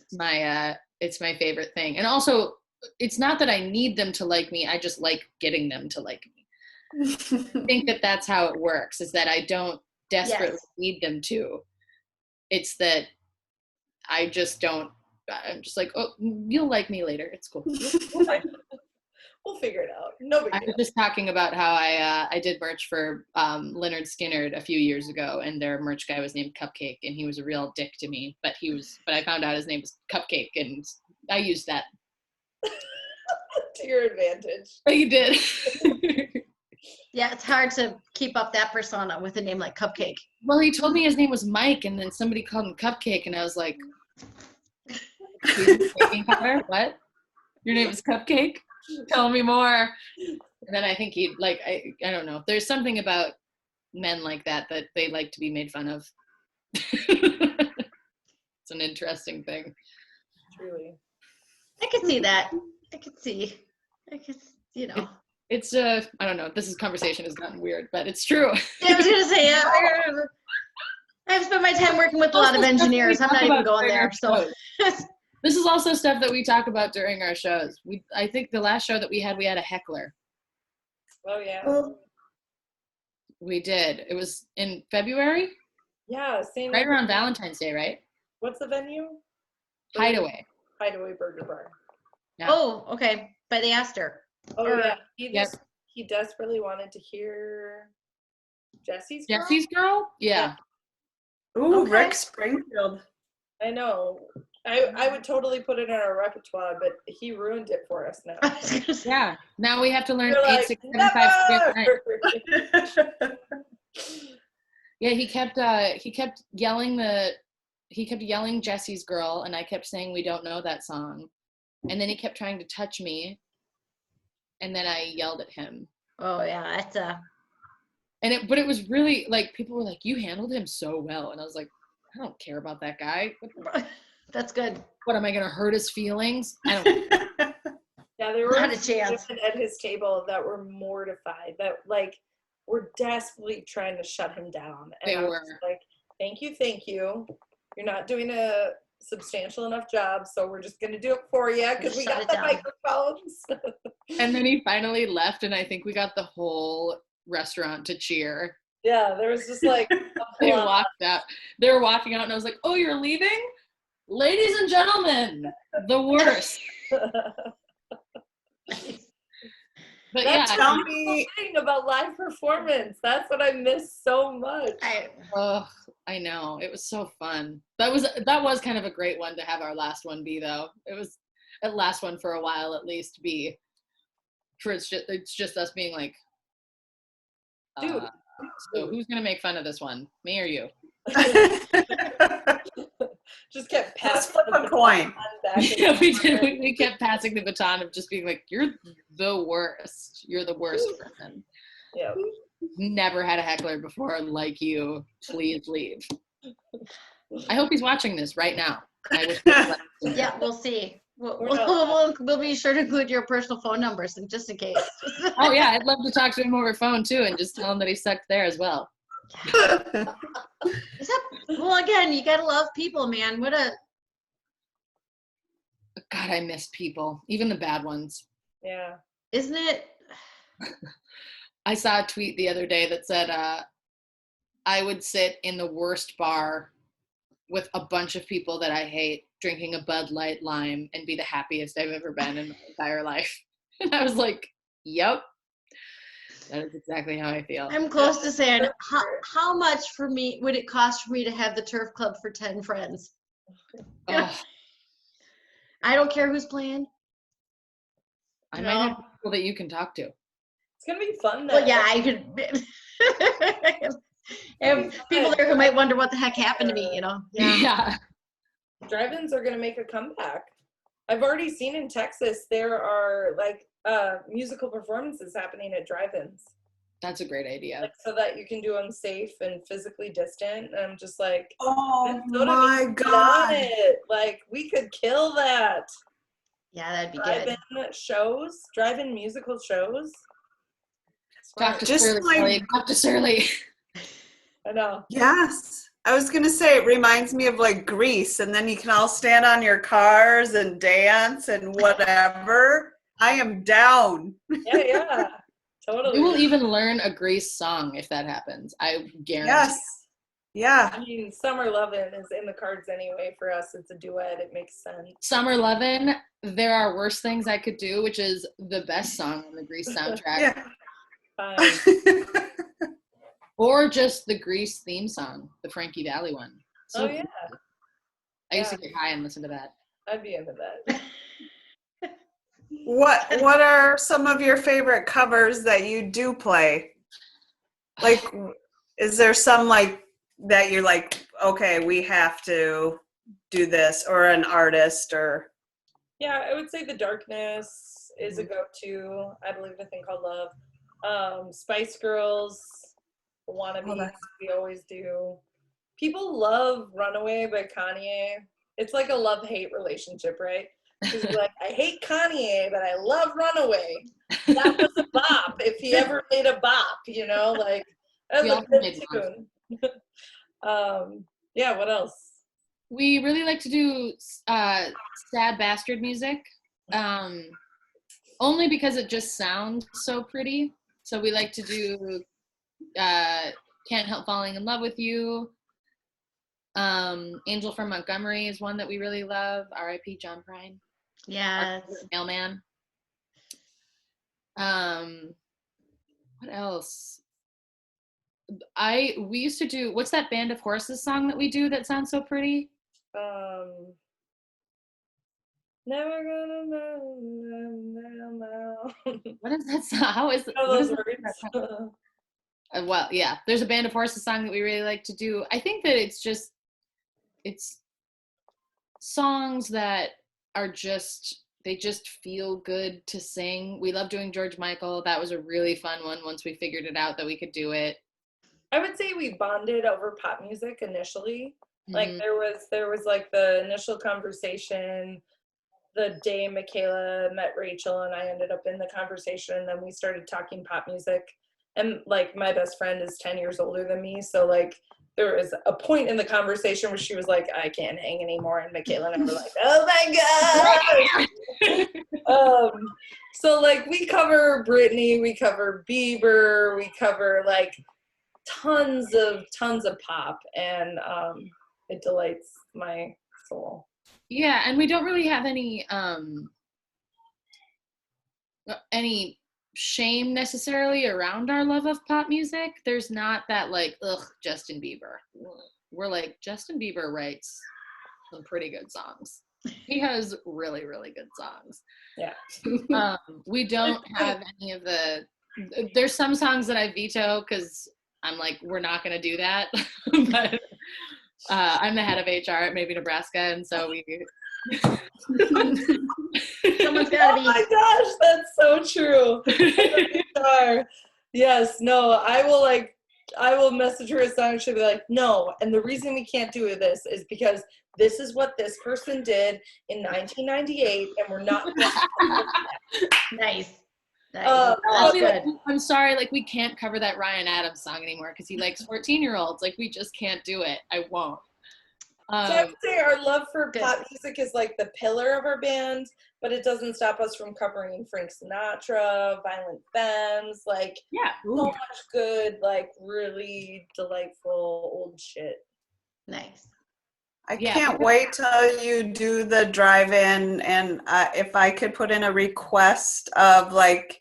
it's my favorite thing. And also, it's not that I need them to like me. I just like getting them to like me. I think that that's how it works, is that I don't desperately need them to. It's that I just don't, I'm just like, oh, you'll like me later. It's cool. We'll figure it out. No big I deal. was just talking about how I did merch for Leonard Skinnerd a few years ago, and their merch guy was named Cupcake, and he was a real dick to me, but I found out his name was Cupcake, and I used that. To your advantage. But you did. Yeah, it's hard to keep up that persona with a name like Cupcake. Well, he told me his name was Mike, and then somebody called him Cupcake, and I was like, baking powder? What? Your name is Cupcake? Tell me more. And then I think he'd like, I don't know. There's something about men like that they like to be made fun of. an interesting thing. Truly. I could see that. I could, It's I don't know. This conversation has gotten weird, but it's true. Yeah, I was gonna say, I've spent my time working with a lot of engineers. I'm not even going there. So this is also stuff that we talk about during our shows. I think the last show that we had a heckler. Oh yeah. We did. It was in February. Yeah, same. Right around Valentine's Day, right? What's the venue? Hideaway. Hideaway Burger Bar. Yeah. Oh, okay. By the Astor. Oh Or- yeah. He desperately wanted to hear Jesse's Girl. Jesse's Girl? Yeah. Ooh, Okay. Rick Springfield. I know. I would totally put it in our repertoire, but he ruined it for us now. I was gonna say, Yeah. Now we have to learn You're 8, like, 6, 7, 5, 6, 8, 9. never! Yeah, he kept yelling Jesse's Girl, and I kept saying we don't know that song. And then he kept trying to touch me, and then I yelled at him. oh yeah, that's But it was really like people were like, "You handled him so well," and I was like, "I don't care about that guy. that's good. What am I gonna hurt his feelings? I don't." Yeah, there were Not a chance. women at his table that were mortified, that like were desperately trying to shut him down. And They I was were. like, thank you. You're not doing a substantial enough job, so we're just gonna do it for you because we Shut got it the down. microphones. And then he finally left, and I think we got the whole restaurant to cheer. Yeah, there was just like They applause. walked out. They were walking out, and I was like, "Oh, you're leaving, ladies and gentlemen, the worst." But That's yeah, Tell the me, thing about live performance. That's what I miss so much. I know, it was so fun. That was kind of a great one to have our last one be, though. It was a last one for a while at least be. For it's just us being like, Dude. So who's gonna make fun of this one, me or you? Just kept let's passing flip a coin. back and Yeah, we forth. did. We kept passing the baton of just being like, "You're the worst. You're the worst person. Yeah. Never had a heckler before like you. Please leave." I hope he's watching this right now. I wish. Yeah, we'll see. We'll, We're not- we'll be sure to include your personal phone numbers, and just in case. Oh yeah, I'd love to talk to him over phone too, and just tell him that he sucked there as well. Well, again, you gotta love people, man. God, I miss people, even the bad ones. Yeah. Isn't it? I saw a tweet the other day that said, I would sit in the worst bar with a bunch of people that I hate, drinking a Bud Light Lime, and be the happiest I've ever been in my entire life. And I was like, yep, that is exactly how I feel. I'm close to saying, how much for me would it cost for me to have the turf club for 10 friends? Oh, I don't care who's playing. I might have people that you can talk to. It's gonna be fun though. Well, yeah, I could. And people there who might wonder what the heck happened to me, you know? Yeah. Drive-ins are gonna make a comeback. I've already seen in Texas there are like musical performances happening at drive-ins, That's a great idea. like so that you can do them safe and physically distant. And I'm just like, Oh Minnesota my needs to get on God. it. Like we could kill that. Yeah, that'd be good. Drive-in shows, drive-in musical shows. Talk to Just Shirley. like- Kelly. Talk to Shirley. I know. Yes. I was going to say, it reminds me of like Grease, and then you can all stand on your cars and dance and whatever. I am down. Yeah, totally. We will even learn a Grease song if that happens. I guarantee. Yes. Yeah. I mean, Summer Lovin' is in the cards anyway for us. It's a duet. It makes sense. Summer Lovin', There Are Worse Things I Could Do, which is the best song on the Grease soundtrack. Yeah. Fine. Or just the Grease theme song, the Frankie Valli one. So Oh, yeah. good. I used to get high and listen to that. I'd be into that. What are some of your favorite covers that you do play? Like, is there some like that you're like, okay, we have to do this, or an artist, or? Yeah, I would say The Darkness is a go-to. I Believe in a Thing Called Love. Spice Girls, Wannabes, that's- we always do. People love Runaway by Kanye. It's like a love-hate relationship, right? She's like, I hate Kanye, but I love Runaway. That was a bop. If he ever made a bop, like that We was a also good made tune. Yeah, what else? We really like to do sad bastard music, only because it just sounds so pretty. So we like to do Can't Help Falling in Love with You. Angel from Montgomery is one that we really love. R.I.P. John Prine. Yes. Mailman. What else? We used to do, what's that Band of Horses song that we do that sounds so pretty? Never gonna know. What is that song? How is Know what those is words? well, yeah, there's a Band of Horses song that we really like to do. I think that it's songs that are they just feel good to sing. We love doing George Michael. That was a really fun one once we figured it out that we could do it. I would say we bonded over pop music initially. Like Mhm. there was like the initial conversation the day Michaela met Rachel and I ended up in the conversation, and then we started talking pop music. And like my best friend is 10 years older than me, so like there was a point in the conversation where she was like, I can't hang anymore, and Michaela and I were like, oh my god. So like we cover Britney, we cover Bieber, we cover like tons of pop, and it delights my soul. Yeah, and we don't really have any shame necessarily around our love of pop music. There's not that like, ugh, Justin Bieber. We're like, Justin Bieber writes some pretty good songs. He has really, really good songs. Yeah. We don't have any of there's some songs that I veto because I'm like, we're not going to do that. But I'm the head of HR at maybe Nebraska, and so we. Someone's got to be. Oh my gosh, that's so true. HR. Yes, no, I will message her a song and she'll be like, no, and the reason we can't do this is because this is what this person did in 1998, and we're not. Nice. I'll be like, good. I'm sorry, like we can't cover that Ryan Adams song anymore because he likes 14-year-olds. Like we just can't do it. I won't. So I would say our love for pop music is like the pillar of our band, but it doesn't stop us from covering Frank Sinatra, Violent Femmes, like so much good, like really delightful old shit. Nice. I can't wait till you do the drive-in, and if I could put in a request of like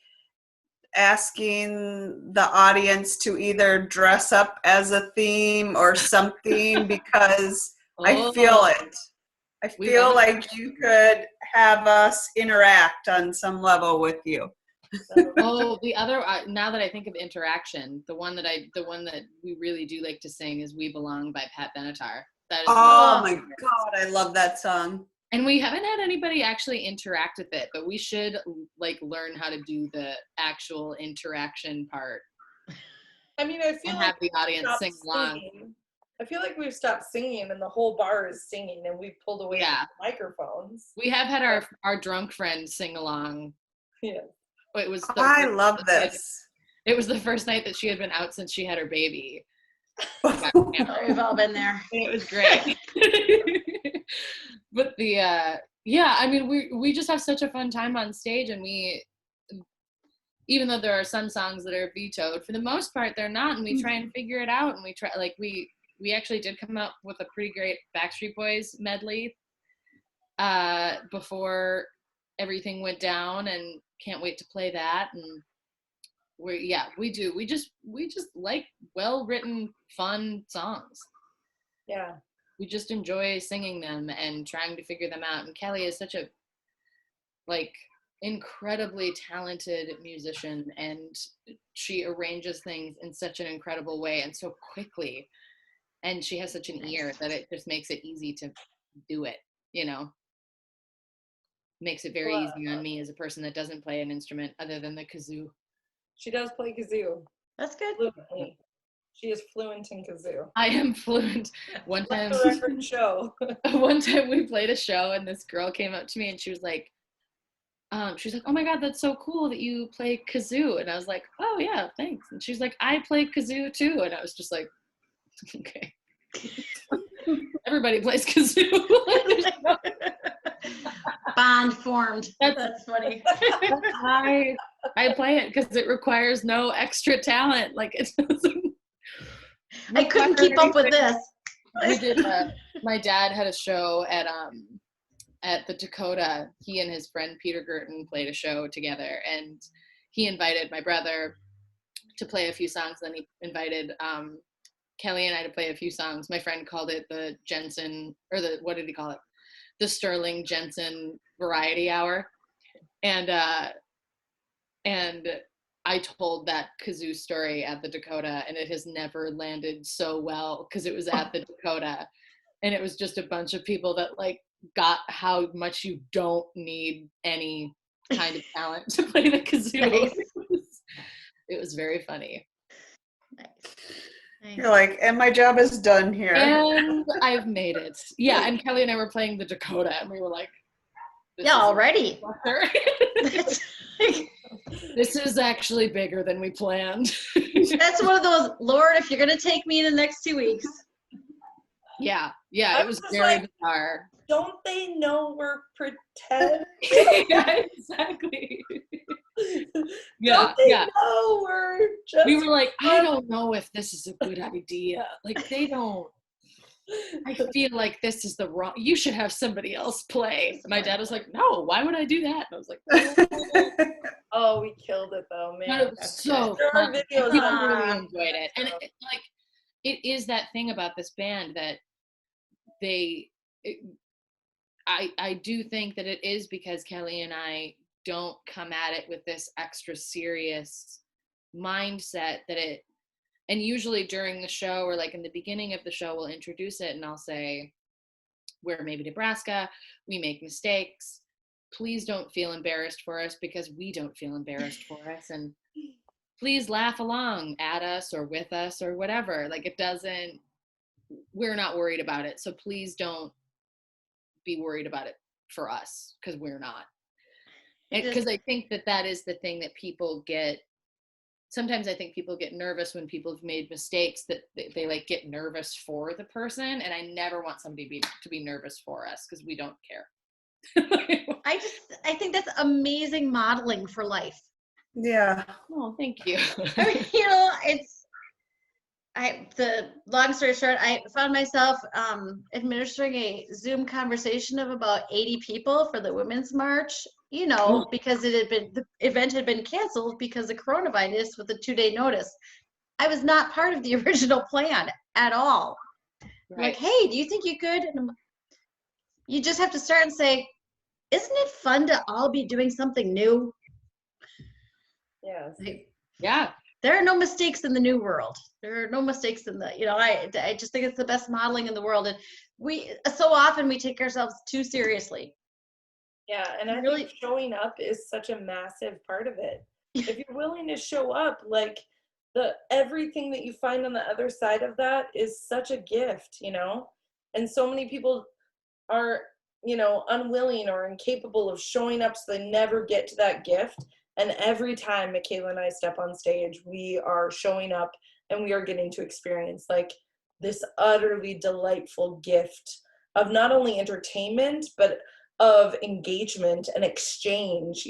asking the audience to either dress up as a theme or something, because I feel it. I feel like you could have us interact on some level with you. The other, now that I think of interaction, the one that we really do like to sing is "We Belong" by Pat Benatar. That is my God, I love that song. And we haven't had anybody actually interact with it, but we should like learn how to do the actual interaction part. I mean, I feel like have the audience sing along. I feel like we've stopped singing and the whole bar is singing and we've pulled away from the microphones. We have had our drunk friend sing along. Yeah. It was I love this. It was the first night that she had been out since she had her baby. We've all been there. It was great. But I mean, we just have such a fun time on stage, and even though there are some songs that are vetoed, for the most part they're not, and we try and figure it out, and we try, like we actually did come up with a pretty great Backstreet Boys medley before everything went down, and can't wait to play that. And we just like well-written fun songs. Yeah, we just enjoy singing them and trying to figure them out. And Kelly is such a incredibly talented musician, and she arranges things in such an incredible way and so quickly, and she has such an ear that it just makes it easy to do it, makes it very easy on me as a person that doesn't play an instrument other than the kazoo. She does play kazoo. That's good. Absolutely. She is fluent in kazoo. I am fluent. One Let time, the record show. one time we played a show and this girl came up to me and she was like, "Oh my God, that's so cool that you play kazoo." And I was like, "Oh yeah, thanks." And she's like, "I play kazoo too." And I was just like, okay. Everybody plays kazoo. Bond formed. That's- That's funny. I play it because it requires no extra talent. Like it doesn't. I couldn't keep up with this. We did. My dad had a show at the Dakota. He and his friend Peter Girton played a show together, and he invited my brother to play a few songs. Then he invited Kelly and I to play a few songs. My friend called it the Jensen, or what did he call it? The Sterling Jensen Variety Hour. And I told that kazoo story at the Dakota, and it has never landed so well because it was at the Dakota, and it was just a bunch of people that like got how much you don't need any kind of talent to play the kazoo. Nice. It was very funny. Nice. Nice. You're like, and my job is done here. And I've made it. Yeah, and Kelly and I were playing the Dakota, and we were like, this Yeah, is already. That's this is actually bigger than we planned. That's one of those, Lord, if you're going to take me in the next 2 weeks. Yeah, I it was was very like- bizarre. Don't they know we're pretend? Yeah, exactly. Yeah, Don't they yeah. know we're just. We were like, I don't know if this is a good idea. Like, they don't. I feel like this is the wrong. You should have somebody else play. My dad was like, no, why would I do that? And I was like, oh. Oh, we killed it though, man. But it was so There are fun. videos People on really that. enjoyed it, and it is that thing about this band that I do think that it is because Kelly and I don't come at it with this extra serious mindset and usually during the show or like in the beginning of the show we'll introduce it and I'll say, we're maybe Nebraska, we make mistakes, please don't feel embarrassed for us because we don't feel embarrassed for us, and please laugh along at us or with us or whatever. Like we're not worried about it, so please don't be worried about it for us because we're not. Because I think that is the thing that people get. Sometimes I think people get nervous when people have made mistakes, that they like get nervous for the person, and I never want somebody to be nervous for us because we don't care. I think that's amazing modeling for life. Yeah. Oh, thank you. I mean, the long story short, I found myself administering a Zoom conversation of about 80 people for the Women's March, because the event had been canceled because of coronavirus with a 2-day notice. I was not part of the original plan at all. Right. Like, hey, do you think you could? And you just have to start and say, isn't it fun to all be doing something new? Yes. Yeah. There are no mistakes in the new world. There are no mistakes in I just think it's the best modeling in the world. And so often we take ourselves too seriously. Yeah, and I think showing up is such a massive part of it. If you're willing to show up, like everything that you find on the other side of that is such a gift, And so many people are, unwilling or incapable of showing up, so they never get to that gift. And every time Michaela and I step on stage, we are showing up and we are getting to experience like this utterly delightful gift of not only entertainment, but of engagement and exchange,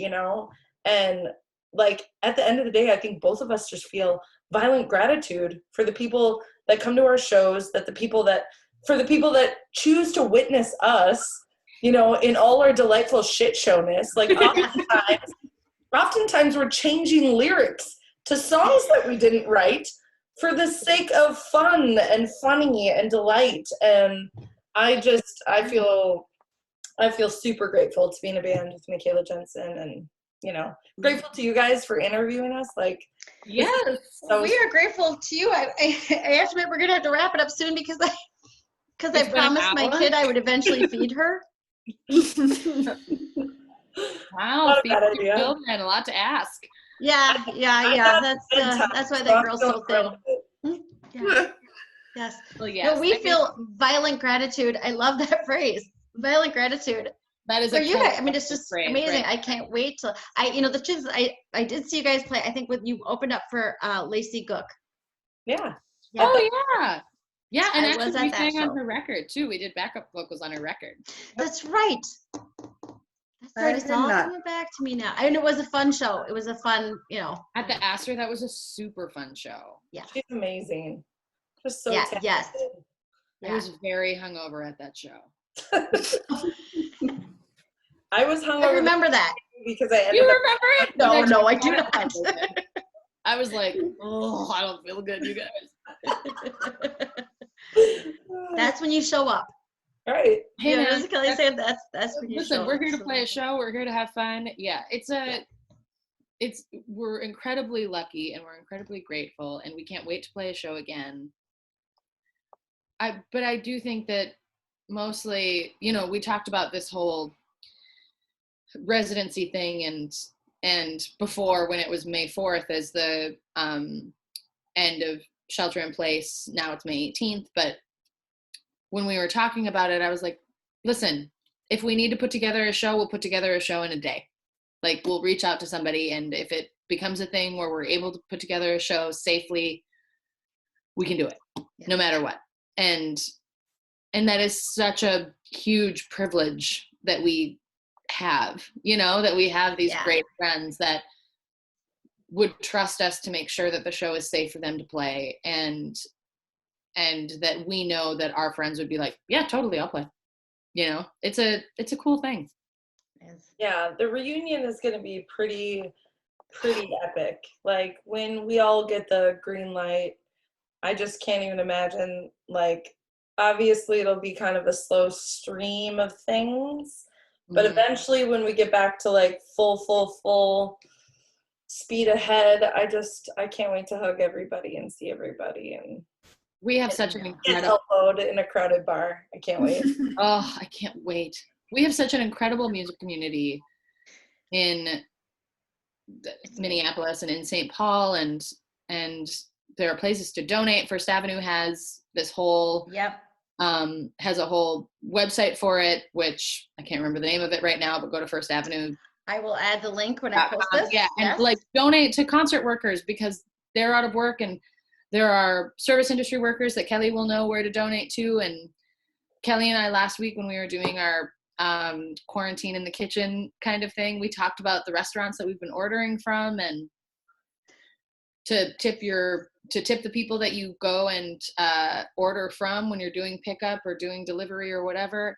And like at the end of the day, I think both of us just feel violent gratitude for the people that come to our shows, for the people that choose to witness us, in all our delightful shit showness. Like oftentimes we're changing lyrics to songs that we didn't write for the sake of fun and funny and delight. And I feel super grateful to be in a band with Michaela Jensen, and grateful to you guys for interviewing us. Like, yes, we are grateful to you. I have to admit we're gonna have to wrap it up soon because I promised my kid I would eventually feed her. Wow, feed your children, a lot to ask. Yeah. That's why that girl's so thin. Yes. Yes. Well, yes. No, we feel violent gratitude. I love that phrase. Violent gratitude. that is For a you guys, I mean, it's just phrase, amazing. right? I can't wait till the truth is, I did see you guys play. I think when you opened up for Lacey Gook. Yeah. Yeah. Oh yeah. Yeah, and I actually was we at that sang on show. her record too. We did backup vocals on her record. That's right. That's right. It's did all not. coming back to me now. And it was a fun show. It was a fun, At the Astor, that was a super fun show. yeah. She's amazing. Just so Yeah, talented. yes. I Yeah. was very hungover at that show. I was I hungover remember that. because I ended You up. remember it? No, Did no, I tell do you not. about it? I was like, oh, I don't feel good, you guys. That's when you show up. Right. Hey Yeah, man, as Kelly said, that's when you listen, show we're up. here to So play a that's- show. We're here to have fun. Yeah, we're incredibly lucky and we're incredibly grateful, and we can't wait to play a show again. But I do think that mostly, we talked about this whole residency thing and before, when it was May 4th as the end of shelter in place. Now it's May 18th, but when we were talking about it, I was like, listen, if we need to put together a show, we'll put together a show in a day. Like, we'll reach out to somebody, and if it becomes a thing where we're able to put together a show safely, we can do it, no matter what. And that is such a huge privilege that we have, that we have these great friends that would trust us to make sure that the show is safe for them to play, and that we know that our friends would be like, yeah, totally, I'll play. It's a cool thing. Yeah, the reunion is going to be pretty epic. Like, when we all get the green light, I just can't even imagine. Like, obviously it'll be kind of a slow stream of things, but eventually when we get back to like full speed ahead, I can't wait to hug everybody and see everybody and we have such an get incredible elbowed in a crowded bar. I can't wait. oh, I can't wait. We have such an incredible music community in Minneapolis and in St. Paul, and there are places to donate. First Avenue has this whole has a whole website for it, which I can't remember the name of it right now, but go to First Avenue. I will add the link when I post this. Yeah, and like donate to concert workers because they're out of work, and there are service industry workers that Kelly will know where to donate to. And Kelly and I last week, when we were doing our quarantine in the kitchen kind of thing, we talked about the restaurants that we've been ordering from, and to tip the people that you go and order from when you're doing pickup or doing delivery or whatever.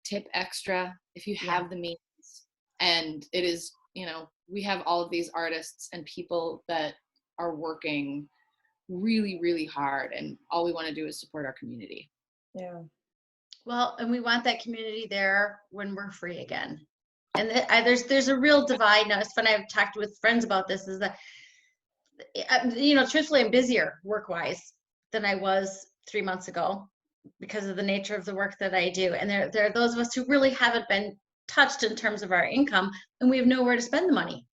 Tip extra if you have the means. And it is, we have all of these artists and people that are working really, really hard, and all we want to do is support our community. Yeah. Well, and we want that community there when we're free again. And there's a real divide now. It's funny, I've talked with friends about this, is that, truthfully, I'm busier work-wise than I was 3 months ago because of the nature of the work that I do. And there are those of us who really haven't been touched in terms of our income, and we have nowhere to spend the money.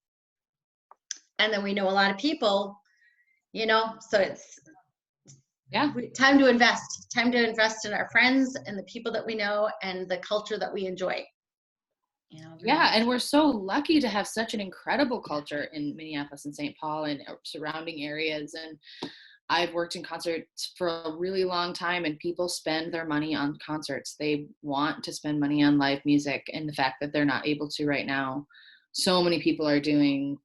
And then we know a lot of people, so it's time to invest in our friends and the people that we know and the culture that we enjoy. And we're so lucky to have such an incredible culture in Minneapolis and St. Paul and surrounding areas. And I've worked in concerts for a really long time, and people spend their money on concerts. They want to spend money on live music, and the fact that they're not able to right now. So many people are doing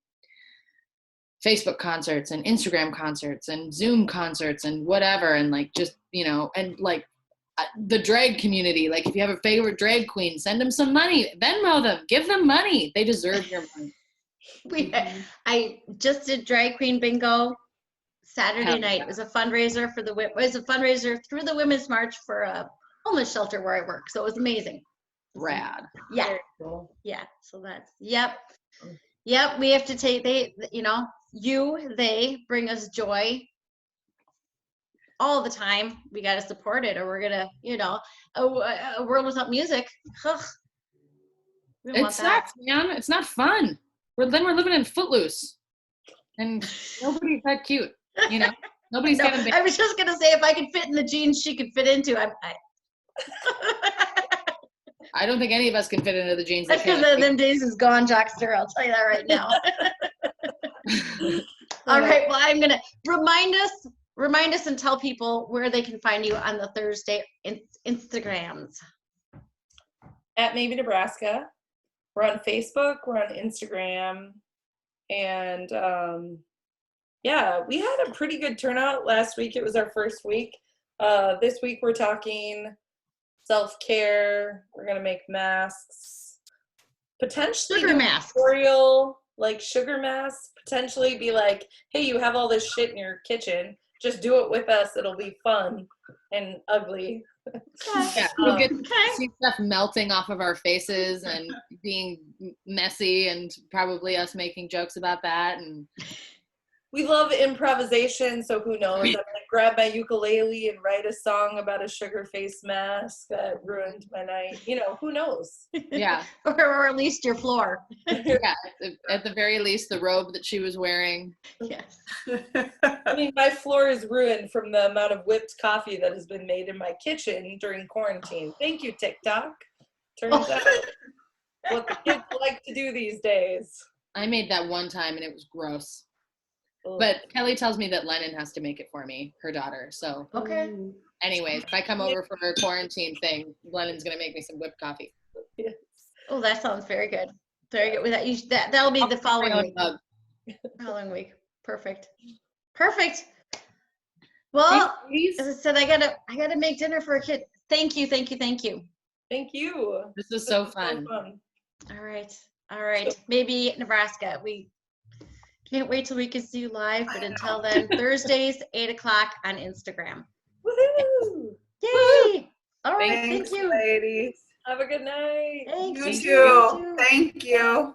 Facebook concerts and Instagram concerts and Zoom concerts and whatever. And like, just, and like the drag community, like if you have a favorite drag queen, send them some money, Venmo them, give them money. They deserve your money. I just did drag queen bingo Saturday night. It was a fundraiser for through the Women's March for a homeless shelter where I work. So it was amazing. Rad. Yeah. Very cool. Yeah. So that's, yep. We have to take, they bring us joy all the time. We got to support it, or we're going to, a world without music. Ugh. It sucks, man. It's not fun. We're living in Footloose, and nobody's that cute, Nobody's No, Kevin. I was just gonna say if I could fit in the jeans she could fit into, I don't think any of us can fit into the jeans. That's because them days is gone, Jockster. I'll tell you that right now. All right. Well, I'm gonna remind us, and tell people where they can find you on the Thursday Instagrams. At Maybe Nebraska. We're on Facebook. We're on Instagram, and yeah, we had a pretty good turnout last week. It was our first week. This week we're talking self-care. We're gonna make masks, potentially Sugar masks. tutorial, like sugar masks. Potentially be like, hey, you have all this shit in your kitchen. Just do it with us. It'll be fun and ugly. Yeah, we'll get to see stuff melting off of our faces and being messy, and probably us making jokes about that. And we love improvisation, so who knows? I'm gonna grab my ukulele and write a song about a sugar face mask that ruined my night. You know, who knows? Yeah. or at least your floor. Yeah, at the very least, the robe that she was wearing. Yes. I mean, my floor is ruined from the amount of whipped coffee that has been made in my kitchen during quarantine. Thank you, TikTok. Turns out what the kids like to do these days. I made that one time and it was gross. Ugh. But Kelly tells me that Lennon has to make it for me, her daughter. So Okay. anyways, if I come over for her quarantine thing, Lennon's going to make me some whipped coffee. Yes. Oh, that sounds very good. Very good. With that'll be the following week. Mug. Following week. Perfect. Perfect. Well, Please. as I said, I gotta make dinner for a kid. Thank you. Thank you. This was so fun. All right. All right. Maybe Nebraska. We can't wait till we can see you live, but until then, Thursdays, 8:00 on Instagram. Woohoo! Yay! All right. Thanks, Thank you. ladies. Have a good night. Thanks. You You too. too. Thank you.